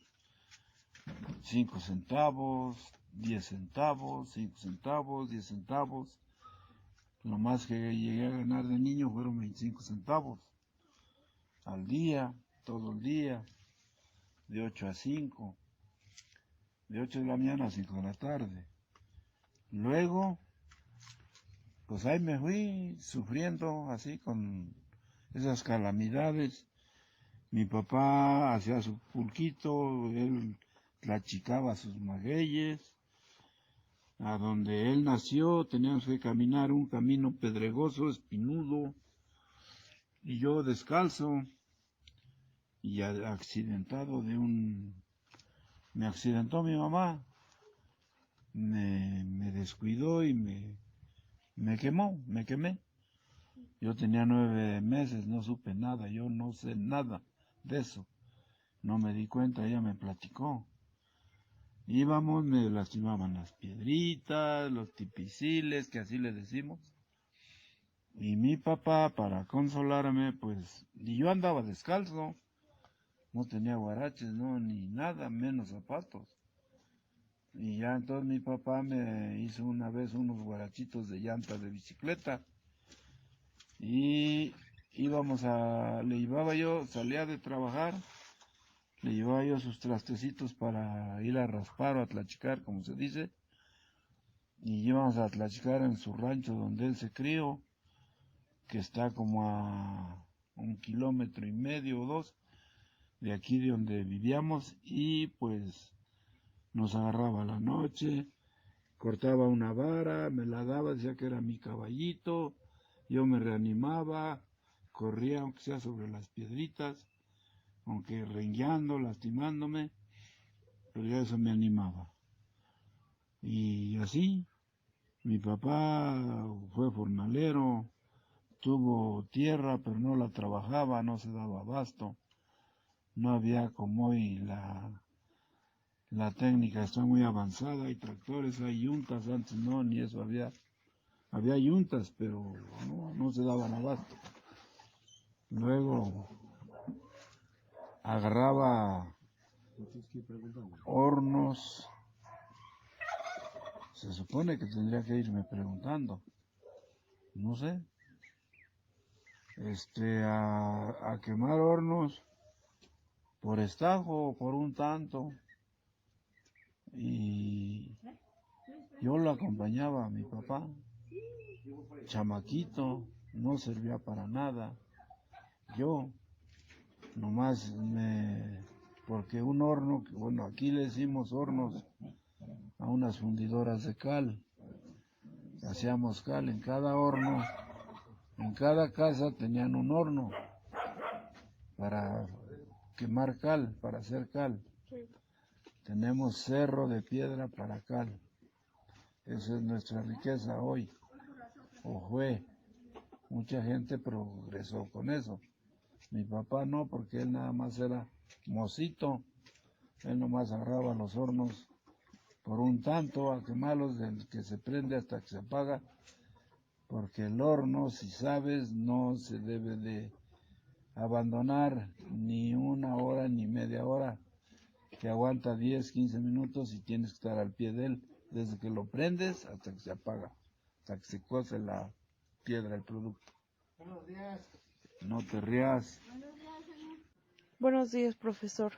5 centavos, 10 centavos, 5 centavos, 10 centavos. Lo más que llegué a ganar de niño fueron 25 centavos al día, todo el día, de 8 a 5, de 8 de la mañana a 5 de la tarde. Luego, pues ahí me fui sufriendo así con esas calamidades. Mi papá hacía su pulquito, él tlachicaba sus magueyes. A donde él nació teníamos que caminar un camino pedregoso, espinudo, y yo descalzo y accidentado me accidentó mi mamá, me descuidó y me quemé. Yo tenía 9 meses, no supe nada, yo no sé nada de eso, no me di cuenta, ella me platicó. Íbamos, me lastimaban las piedritas, los tipiciles, que así le decimos. Y mi papá, para consolarme, pues, y yo andaba descalzo, no tenía guaraches, no, ni nada, menos zapatos. Y ya entonces mi papá me hizo una vez unos guarachitos de llanta de bicicleta. Y le llevaba yo, salía de trabajar, le llevaba yo sus trastecitos para ir a raspar o a tlachicar, como se dice. Y íbamos a tlachicar en su rancho donde él se crió, que está como a 1,5 kilómetros o 2 de aquí de donde vivíamos. Y pues nos agarraba la noche, cortaba una vara, me la daba, decía que era mi caballito, yo me reanimaba, corría aunque sea sobre las piedritas, aunque rengueando, lastimándome, pero ya eso me animaba. Y así, mi papá fue jornalero, tuvo tierra, pero no la trabajaba, no se daba abasto. No había como hoy la técnica está muy avanzada, hay tractores, hay yuntas, antes no, ni eso había. Había yuntas, pero no se daban abasto. Luego agarraba hornos. Se supone que tendría que irme preguntando. No sé. A quemar hornos por estajo, por un tanto. Y yo lo acompañaba a mi papá. Chamaquito, no servía para nada. Yo nomás porque un horno, bueno, aquí le decimos hornos a unas fundidoras de cal. Hacíamos cal en cada horno, en cada casa tenían un horno para quemar cal, para hacer cal. Tenemos cerro de piedra para cal. Esa es nuestra riqueza hoy, o fue. Mucha gente progresó con eso. Mi papá no, porque él nada más era mocito. Él nomás agarraba los hornos por un tanto, a quemarlos del que se prende hasta que se apaga. porque el horno, si sabes, no se debe de abandonar ni una hora ni media hora, que aguanta 10, 15 minutos y tienes que estar al pie de él, desde que lo prendes hasta que se apaga, hasta que se cose la piedra, el producto. Buenos días. No te rías. Buenos días, profesor.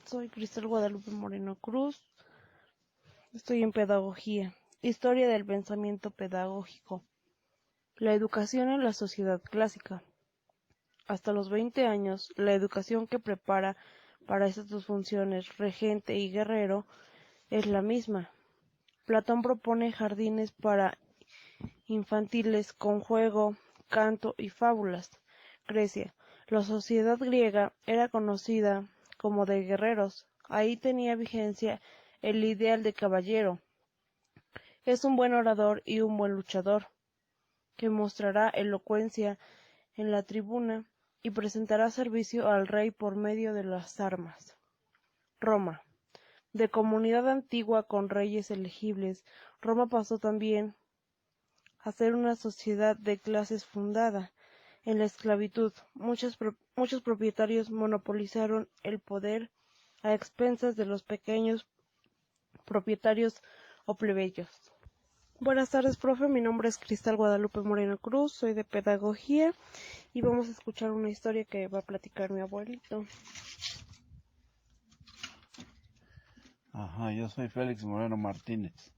Soy Cristal Guadalupe Moreno Cruz. Estoy en pedagogía. Historia del pensamiento pedagógico. La educación en la sociedad clásica. Hasta los 20 años, la educación que prepara para estas dos funciones, regente y guerrero, es la misma. Platón propone jardines para infantiles con juego, canto y fábulas. Grecia. La sociedad griega era conocida como de guerreros. Ahí tenía vigencia el ideal de caballero. Es un buen orador y un buen luchador, que mostrará elocuencia en la tribuna y presentará servicio al rey por medio de las armas. Roma. De comunidad antigua con reyes elegibles, Roma pasó también a ser una sociedad de clases fundada en la esclavitud. Muchos propietarios monopolizaron el poder a expensas de los pequeños propietarios o plebeyos. Buenas tardes, profe. Mi nombre es Cristal Guadalupe Moreno Cruz, soy de pedagogía y vamos a escuchar una historia que va a platicar mi abuelito. Ajá, yo soy Félix Moreno Martínez.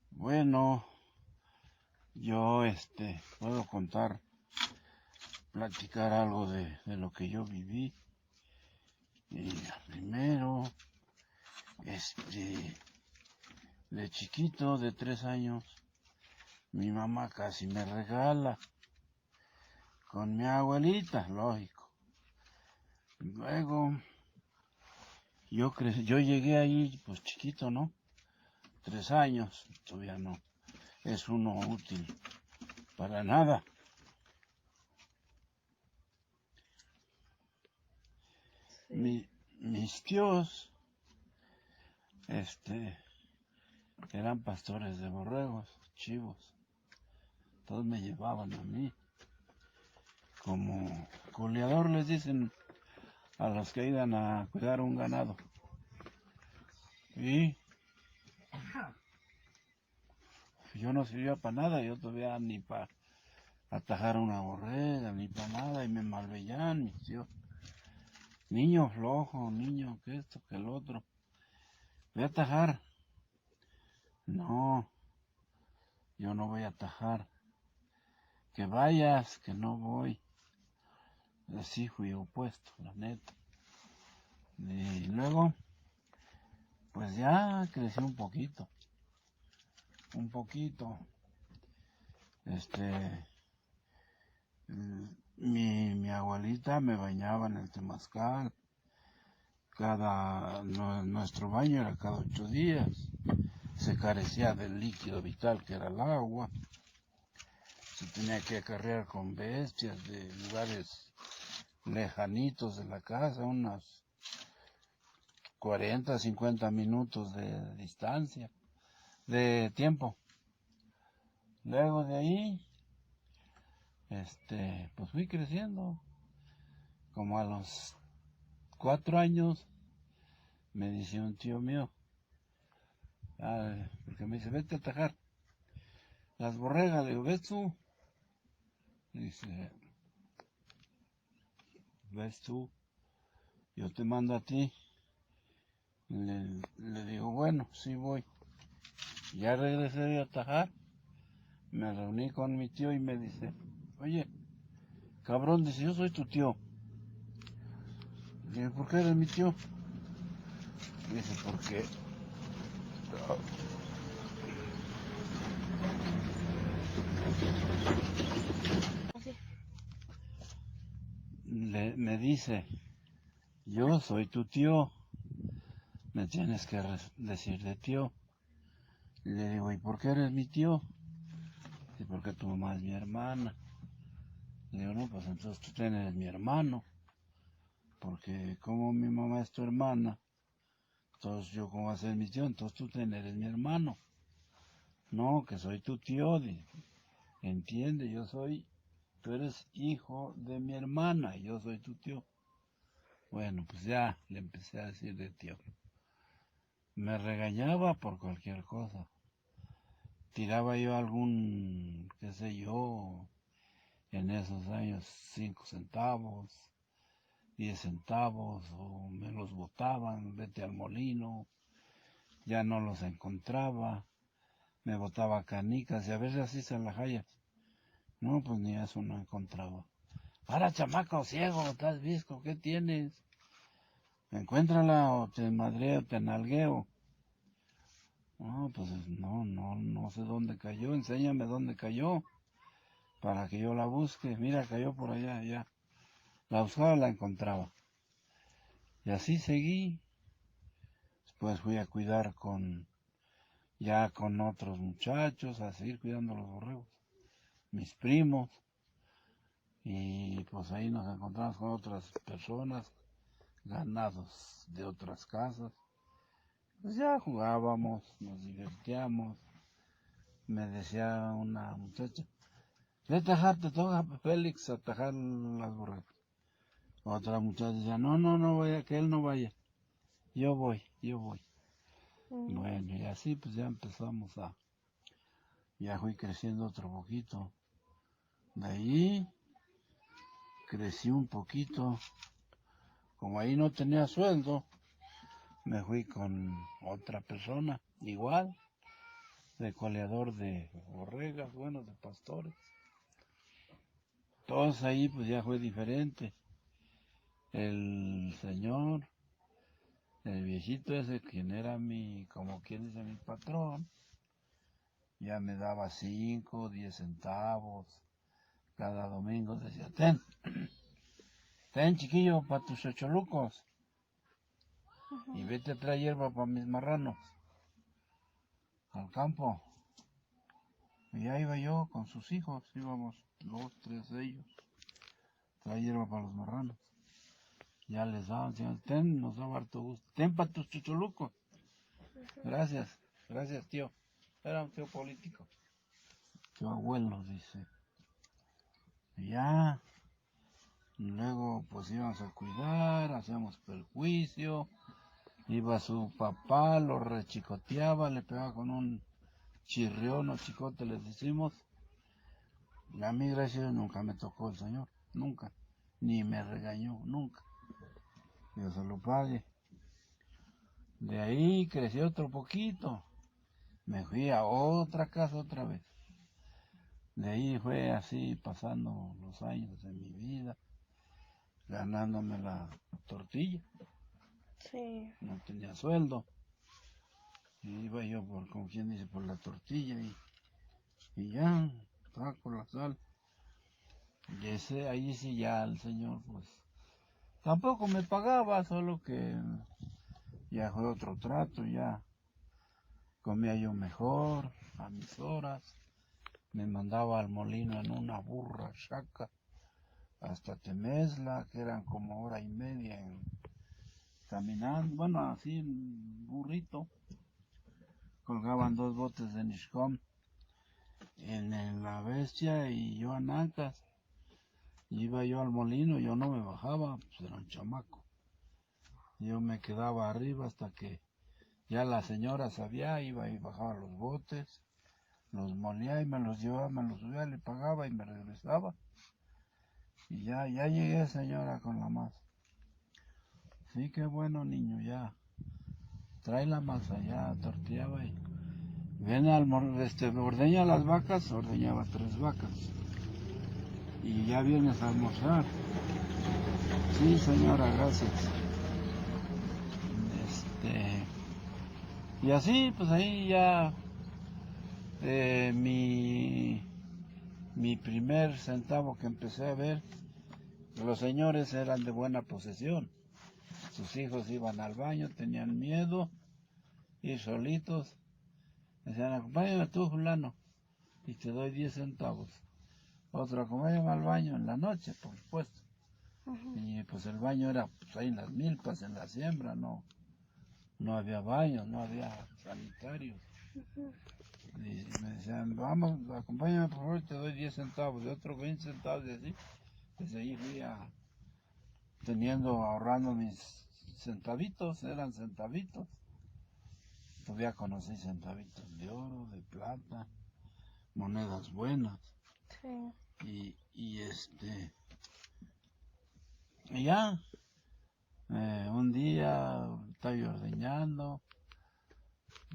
Bueno, yo puedo platicar algo de lo que yo viví. Y primero, de chiquito, de 3 años, mi mamá casi me regala con mi abuelita, lógico. Luego, yo llegué ahí, pues chiquito, ¿no? 3 años, todavía no es uno útil para nada. Sí. Mis tíos, eran pastores de borregos, chivos. Todos me llevaban a mí. Como coleador les dicen a los que iban a cuidar un ganado. Y yo no servía para nada, yo todavía ni para atajar una borrega, ni para nada, y me malveían mis tíos. Niño flojo, niño que esto, que el otro. Voy a atajar. No, yo no voy a atajar. Que vayas, que no voy. Así fui opuesto, la neta. Y luego, pues ya crecí un poquito. Mi abuelita me bañaba en el temazcal. Nuestro baño era cada 8 días. Se carecía del líquido vital que era el agua. Se tenía que acarrear con bestias de lugares lejanitos de la casa, unos 40, 50 minutos de distancia, de tiempo. Luego de ahí, pues fui creciendo. Como a los 4 años, me dice un tío mío, porque me dice, vete a atajar las borregas. Le digo, ¿ves tú? Dice, ¿ves tú? Yo te mando a ti. Le digo, bueno, sí voy. Ya regresé de atajar. Me reuní con mi tío y me dice, oye, cabrón, dice, yo soy tu tío. Le digo, ¿por qué eres mi tío? Dice, porque me dice, yo soy tu tío, me tienes que decir de tío. Le digo, ¿y por qué eres mi tío? Dice, porque tu mamá es mi hermana. Le digo, no, pues entonces tú eres mi hermano, porque como mi mamá es tu hermana, Entonces yo, ¿cómo va a ser mi tío? Entonces tú eres mi hermano. No, que soy tu tío, entiende, tú eres hijo de mi hermana y yo soy tu tío. Bueno, pues ya le empecé a decir de tío. Me regañaba por cualquier cosa. Tiraba yo algún, qué sé yo, en esos años 5 centavos, 10 centavos, o me los botaban, vete al molino, ya no los encontraba, me botaba canicas y a veces así se las hallas. No, pues ni eso no encontraba. Para, chamaco ciego, estás visco, ¿qué tienes? Encuéntrala o te madreo, te nalgueo. No, pues no sé dónde cayó, enséñame dónde cayó, para que yo la busque. Mira, cayó por allá, ya. La buscaba, la encontraba. Y así seguí. Después fui a cuidar ya con otros muchachos, a seguir cuidando los borregos. Mis primos. Y pues ahí nos encontramos con otras personas, ganados de otras casas. Pues ya jugábamos, nos divertíamos. Me decía una muchacha, ve a tajar, te toca Félix a tajar las borregas. Otra muchacha decía, no vaya, que él no vaya. Yo voy. Bueno, y así pues ya empezamos ya fui creciendo otro poquito. De ahí crecí un poquito. Como ahí no tenía sueldo, me fui con otra persona, igual, de coleador de borregas, bueno, de pastores. Todos ahí pues ya fue diferente. El señor, el viejito ese, quien era como quien dice, mi patrón, ya me daba 5, 10 centavos. Cada domingo decía, ten chiquillo, para tus chocholucos. Y vete a traer hierba para mis marranos. Al campo. Y ya iba yo con sus hijos, íbamos 2, 3 de ellos. Traer hierba para los marranos. Ya les daban, decían, nos daba harto gusto. Ten para tus chocholucos. Gracias tío. Era un tío político. Tío abuelo, dice. Y ya, luego pues íbamos a cuidar, hacíamos perjuicio. Iba su papá, lo rechicoteaba, le pegaba con un chirrión o chicote, les decimos. Y a mí, gracias a Dios, nunca me tocó el señor, nunca. Ni me regañó, nunca. Dios se lo pague. De ahí crecí otro poquito. Me fui a otra casa otra vez. De ahí fue así pasando los años de mi vida, ganándome la tortilla. Sí. No tenía sueldo. Y iba yo como quien dice, por la tortilla y ya, saco la sal. Y ahí sí ya el señor pues tampoco me pagaba, solo que ya fue otro trato, ya comía yo mejor, a mis horas. Me mandaba al molino en una burra chaca hasta Temesla, que eran como hora y media caminando, bueno, así en burrito. Colgaban 2 botes de Nishcom en la bestia y yo en ancas. Iba yo al molino, yo no me bajaba, pues era un chamaco. Yo me quedaba arriba hasta que ya la señora sabía, iba y bajaba los botes, los molía y me los llevaba, me los subía, le pagaba y me regresaba. Y ya llegué, señora, con la masa. Sí, qué bueno, niño, ya. Trae la masa, ya tortillaba y viene ordeña las vacas, ordeñaba 3 vacas. Y ya vienes a almorzar. Sí, señora, gracias. Y así, pues ahí ya mi primer centavo que empecé a ver, los señores eran de buena posesión. Sus hijos iban al baño, tenían miedo, ir solitos. Decían, acompáñame tú, fulano, y te doy 10 centavos. Otro, acompáñame al baño en la noche, por supuesto. Y pues el baño era pues, ahí en las milpas, en la siembra, no no había baños, no había sanitarios. Y me decían, vamos, acompáñame por favor, te doy 10 centavos, de otros 20 centavos, y así. Desde ahí fui ahorrando mis centavitos, eran centavitos. Todavía conocí centavitos de oro, de plata, monedas buenas. Sí. Y ya, un día estaba ordeñando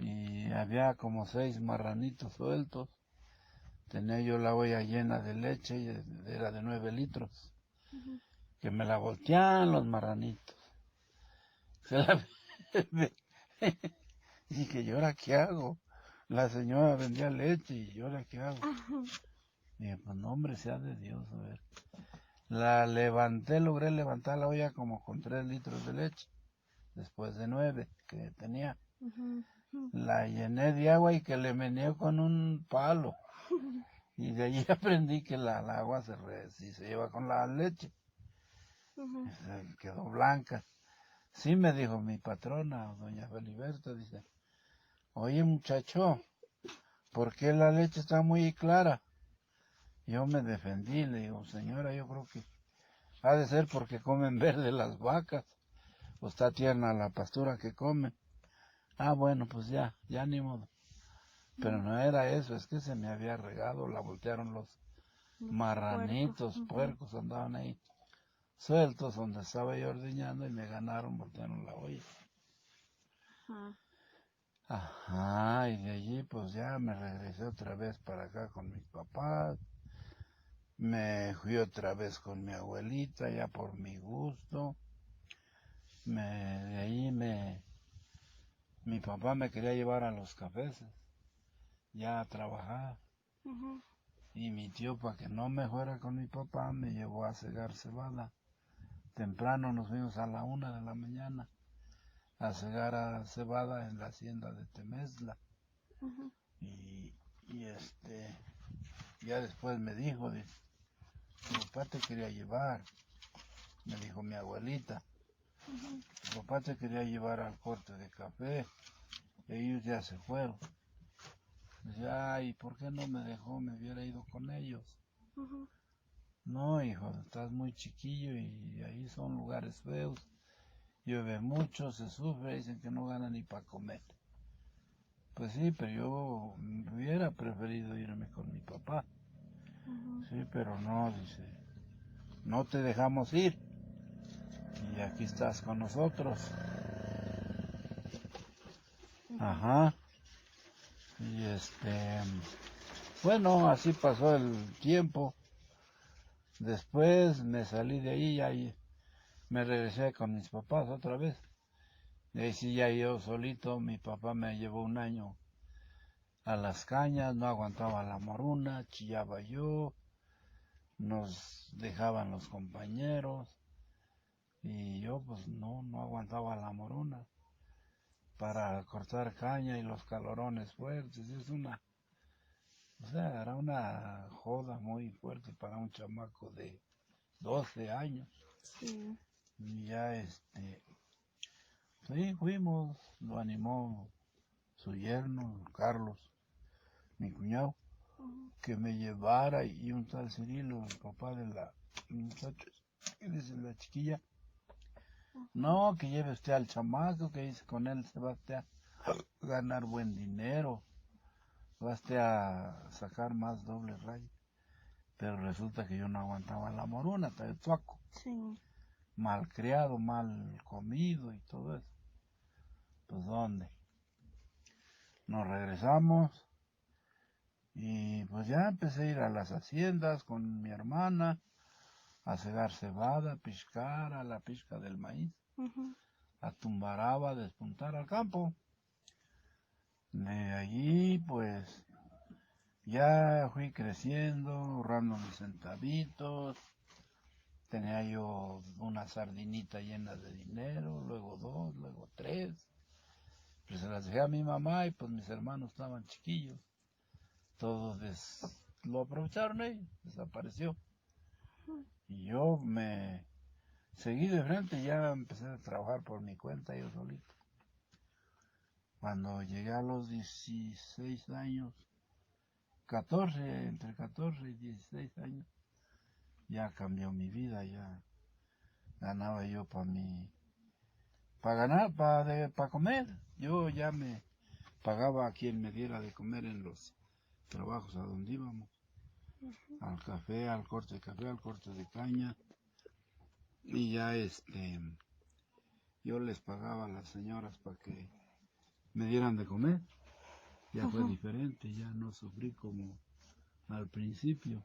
y había como 6 marranitos sueltos. Tenía yo la olla llena de leche y era de 9 litros. Que me la voltean los marranitos. Dije, ¿y ahora qué hago? La señora vendía leche y ¿y ahora qué hago? Dije, pues no, hombre, sea de Dios, a ver. La levanté, logré levantar la olla como con 3 litros de leche, después de 9 que tenía. La llené de agua y que le meneé con un palo. Y de allí aprendí que la agua si se lleva con la leche. Quedó blanca. Sí, me dijo mi patrona, doña Feliberta, dice, oye muchacho, ¿por qué la leche está muy clara? Yo me defendí, le digo, señora, yo creo que ha de ser porque comen verde las vacas, o está tierna la pastura que comen. Ah, bueno, pues ya ni modo. Pero no era eso, es que se me había regado, la voltearon los marranitos, puercos andaban ahí sueltos donde estaba yo ordeñando y me ganaron, voltearon la olla. Ajá, y de allí pues ya me regresé otra vez para acá con mis papás. Me fui otra vez con mi abuelita ya por mi gusto. De ahí mi papá me quería llevar a los cafés ya a trabajar. Y mi tío, para que no me fuera con mi papá, me llevó a cegar cebada. Temprano nos fuimos a la 1 de la mañana a cegar a cebada en la hacienda de Temesla. Y ya después me dijo, tu papá te quería llevar, me dijo mi abuelita, tu papá te quería llevar al corte de café, y ellos ya se fueron. Dice, ay, ¿por qué no me dejó? Me hubiera ido con ellos. No, hijo, estás muy chiquillo y ahí son lugares feos. Llueve mucho, se sufre, dicen que no gana ni para comer. Pues sí, pero yo hubiera preferido irme con mi papá. Sí, pero no, dice, no te dejamos ir. Y aquí estás con nosotros. Ajá. Y bueno, así pasó el tiempo. Después me salí de ahí y me regresé con mis papás otra vez. Y ahí sí ya yo solito, mi papá me llevó un año a las cañas, no aguantaba la moruna, chillaba yo, nos dejaban los compañeros y yo pues no aguantaba la moruna para cortar caña y los calorones fuertes. Era una joda muy fuerte para un chamaco de 12 años. Sí. Y ya sí, fuimos, lo animó su yerno, Carlos, mi cuñado, que me llevara, y un tal Cirilo, el papá de la muchacha, que dice la chiquilla, no, que lleve usted al chamaco, que dice con él se va usted a ganar buen dinero, va usted a sacar más doble rayo. Pero resulta que yo no aguantaba la moruna, estaba el tuaco. Sí. Mal criado, mal comido y todo eso. Pues ¿dónde? Nos regresamos y pues ya empecé a ir a las haciendas con mi hermana a cegar cebada, a piscar, a la pizca del maíz, a tumbaraba, a despuntar al campo. De allí pues ya fui creciendo, ahorrando mis centavitos. Tenía yo una sardinita llena de dinero, luego 2, luego 3. Pues se las dejé a mi mamá y pues mis hermanos estaban chiquillos. Todos lo aprovecharon ellos, desapareció. Y yo me seguí de frente y ya empecé a trabajar por mi cuenta yo solito. Cuando llegué a los 16 años, 14, entre 14 y 16 años, ya cambió mi vida, ya ganaba yo para comer. Yo ya me pagaba a quien me diera de comer en los trabajos a donde íbamos. Al café, al corte de café, al corte de caña. Y ya yo les pagaba a las señoras para que me dieran de comer. Ya fue diferente, ya no sufrí como al principio.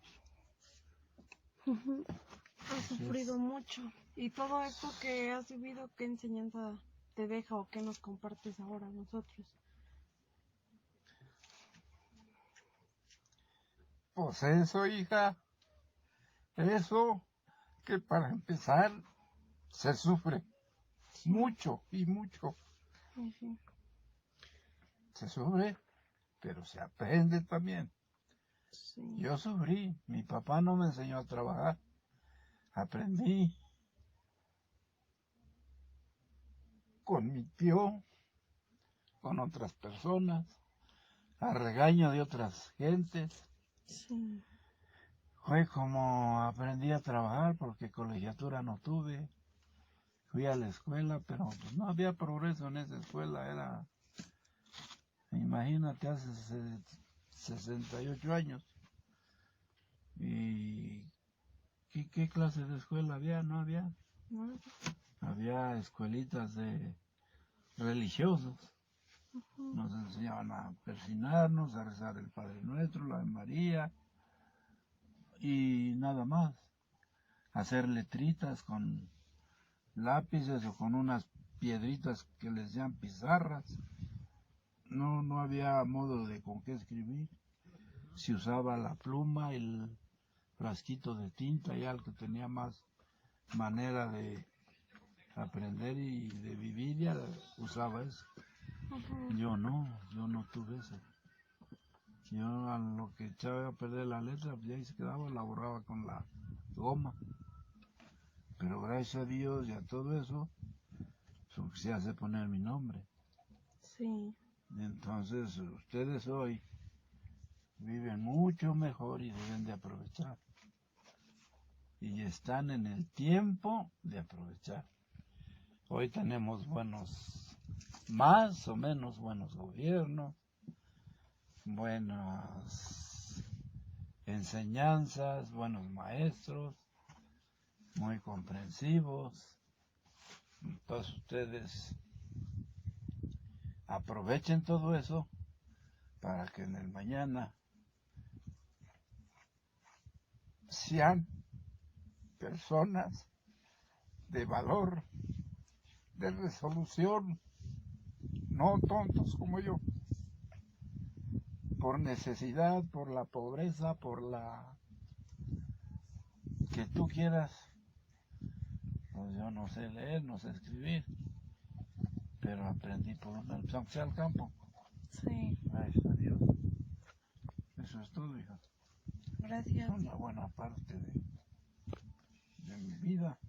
Has sufrido mucho. ¿Y todo esto que has vivido, qué enseñanza te deja o qué nos compartes ahora a nosotros? Pues eso, hija, eso que para empezar se sufre mucho y mucho. Se sufre, pero se aprende también. Sí. Yo sufrí, mi papá no me enseñó a trabajar, aprendí con mi tío, con otras personas, a regaño de otras gentes. Sí. Fue como aprendí a trabajar porque colegiatura no tuve. Fui a la escuela, pero pues no había progreso en esa escuela. Imagínate, hace 68 años. ¿Y qué clase de escuela había? No había. Había escuelitas de religiosos. Nos enseñaban a persinarnos, a rezar el Padre Nuestro, la Ave María y nada más. Hacer letritas con lápices o con unas piedritas que les llaman pizarras. No había modo de con qué escribir. Se usaba la pluma, el frasquito de tinta, ya el que tenía más manera de aprender y de vivir ya usaba eso. Yo no tuve eso. Yo a lo que echaba a perder la letra, pues ya ahí se quedaba, la borraba con la goma. Pero gracias a Dios y a todo eso, se hace poner mi nombre. Sí. Entonces, ustedes hoy viven mucho mejor y deben de aprovechar. Y están en el tiempo de aprovechar. Hoy tenemos más o menos buenos gobiernos, buenas enseñanzas, buenos maestros, muy comprensivos. Entonces ustedes aprovechen todo eso para que en el mañana sean personas de valor, de resolución, no tontos como yo, por necesidad, por la pobreza, por la que tú quieras. Pues yo no sé leer, no sé escribir, pero aprendí por lo menos, aunque sea al campo. Sí. Gracias a Dios. Eso es todo, hija. Gracias. Una buena parte de mi vida.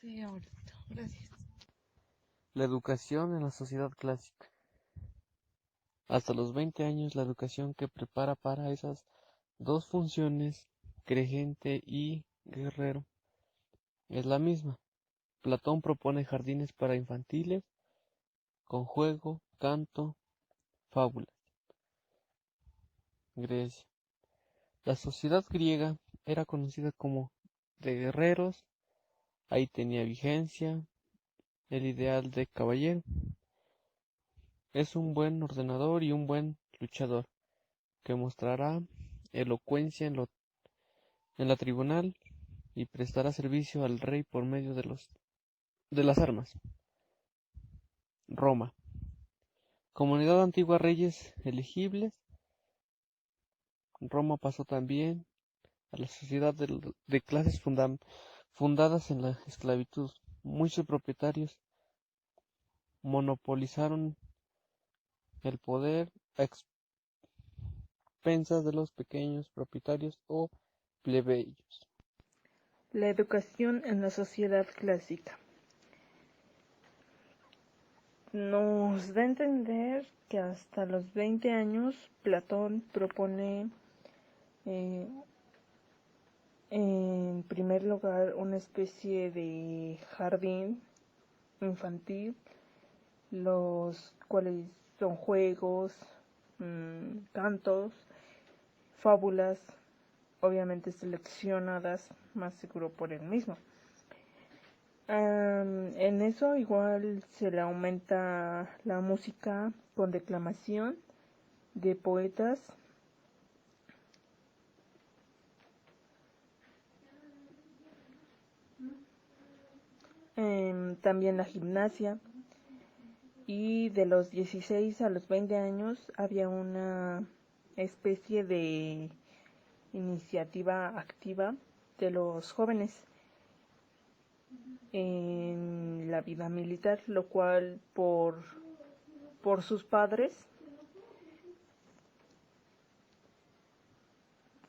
Sí, ahorita. Gracias. La educación en la sociedad clásica. Hasta los 20 años, la educación que prepara para esas dos funciones, creyente y guerrero, es la misma. Platón propone jardines para infantiles con juego, canto, fábulas. Grecia. La sociedad griega era conocida como de guerreros, ahí tenía vigencia el ideal de caballero. Es un buen ordenador y un buen luchador, que mostrará elocuencia en la tribunal y prestará servicio al rey por medio de las armas. Roma. Comunidad antigua, reyes elegibles. Roma pasó también a la sociedad de clases fundadas en la esclavitud. Muchos propietarios monopolizaron el poder a expensas de los pequeños propietarios o plebeyos. La educación en la sociedad clásica. nos da a entender que hasta los 20 años Platón propone en primer lugar una especie de jardín infantil, los cuales son juegos, cantos, fábulas, obviamente seleccionadas más seguro por él mismo. En eso igual se le aumenta la música con declamación de poetas, también la gimnasia, y de los 16 a los 20 años había una especie de iniciativa activa de los jóvenes en la vida militar, lo cual por sus padres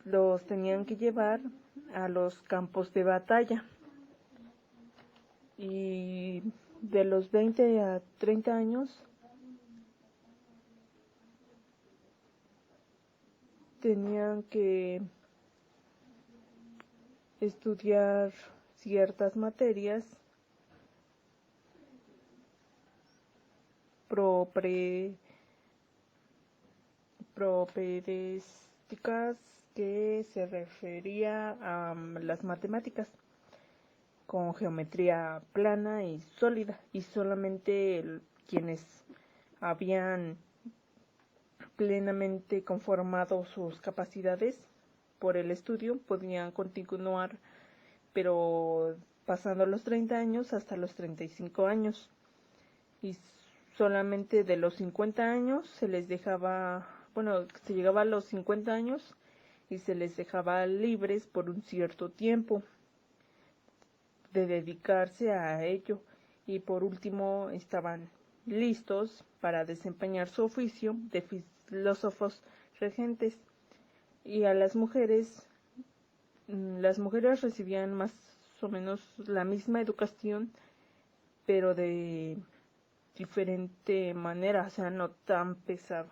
los tenían que llevar a los campos de batalla, y de los 20 a 30 años tenían que estudiar ciertas materias propedéuticas, que se refería a las matemáticas con geometría plana y sólida, y solamente quienes habían plenamente conformado sus capacidades por el estudio podían continuar, pero pasando los 30 años hasta los 35 años, y solamente de los 50 años se les dejaba, se llegaba a los 50 años y se les dejaba libres por un cierto tiempo de dedicarse a ello, y por último estaban listos para desempeñar su oficio de filósofos regentes. Y a las mujeres recibían más o menos la misma educación, pero de diferente manera, o sea, no tan pesado.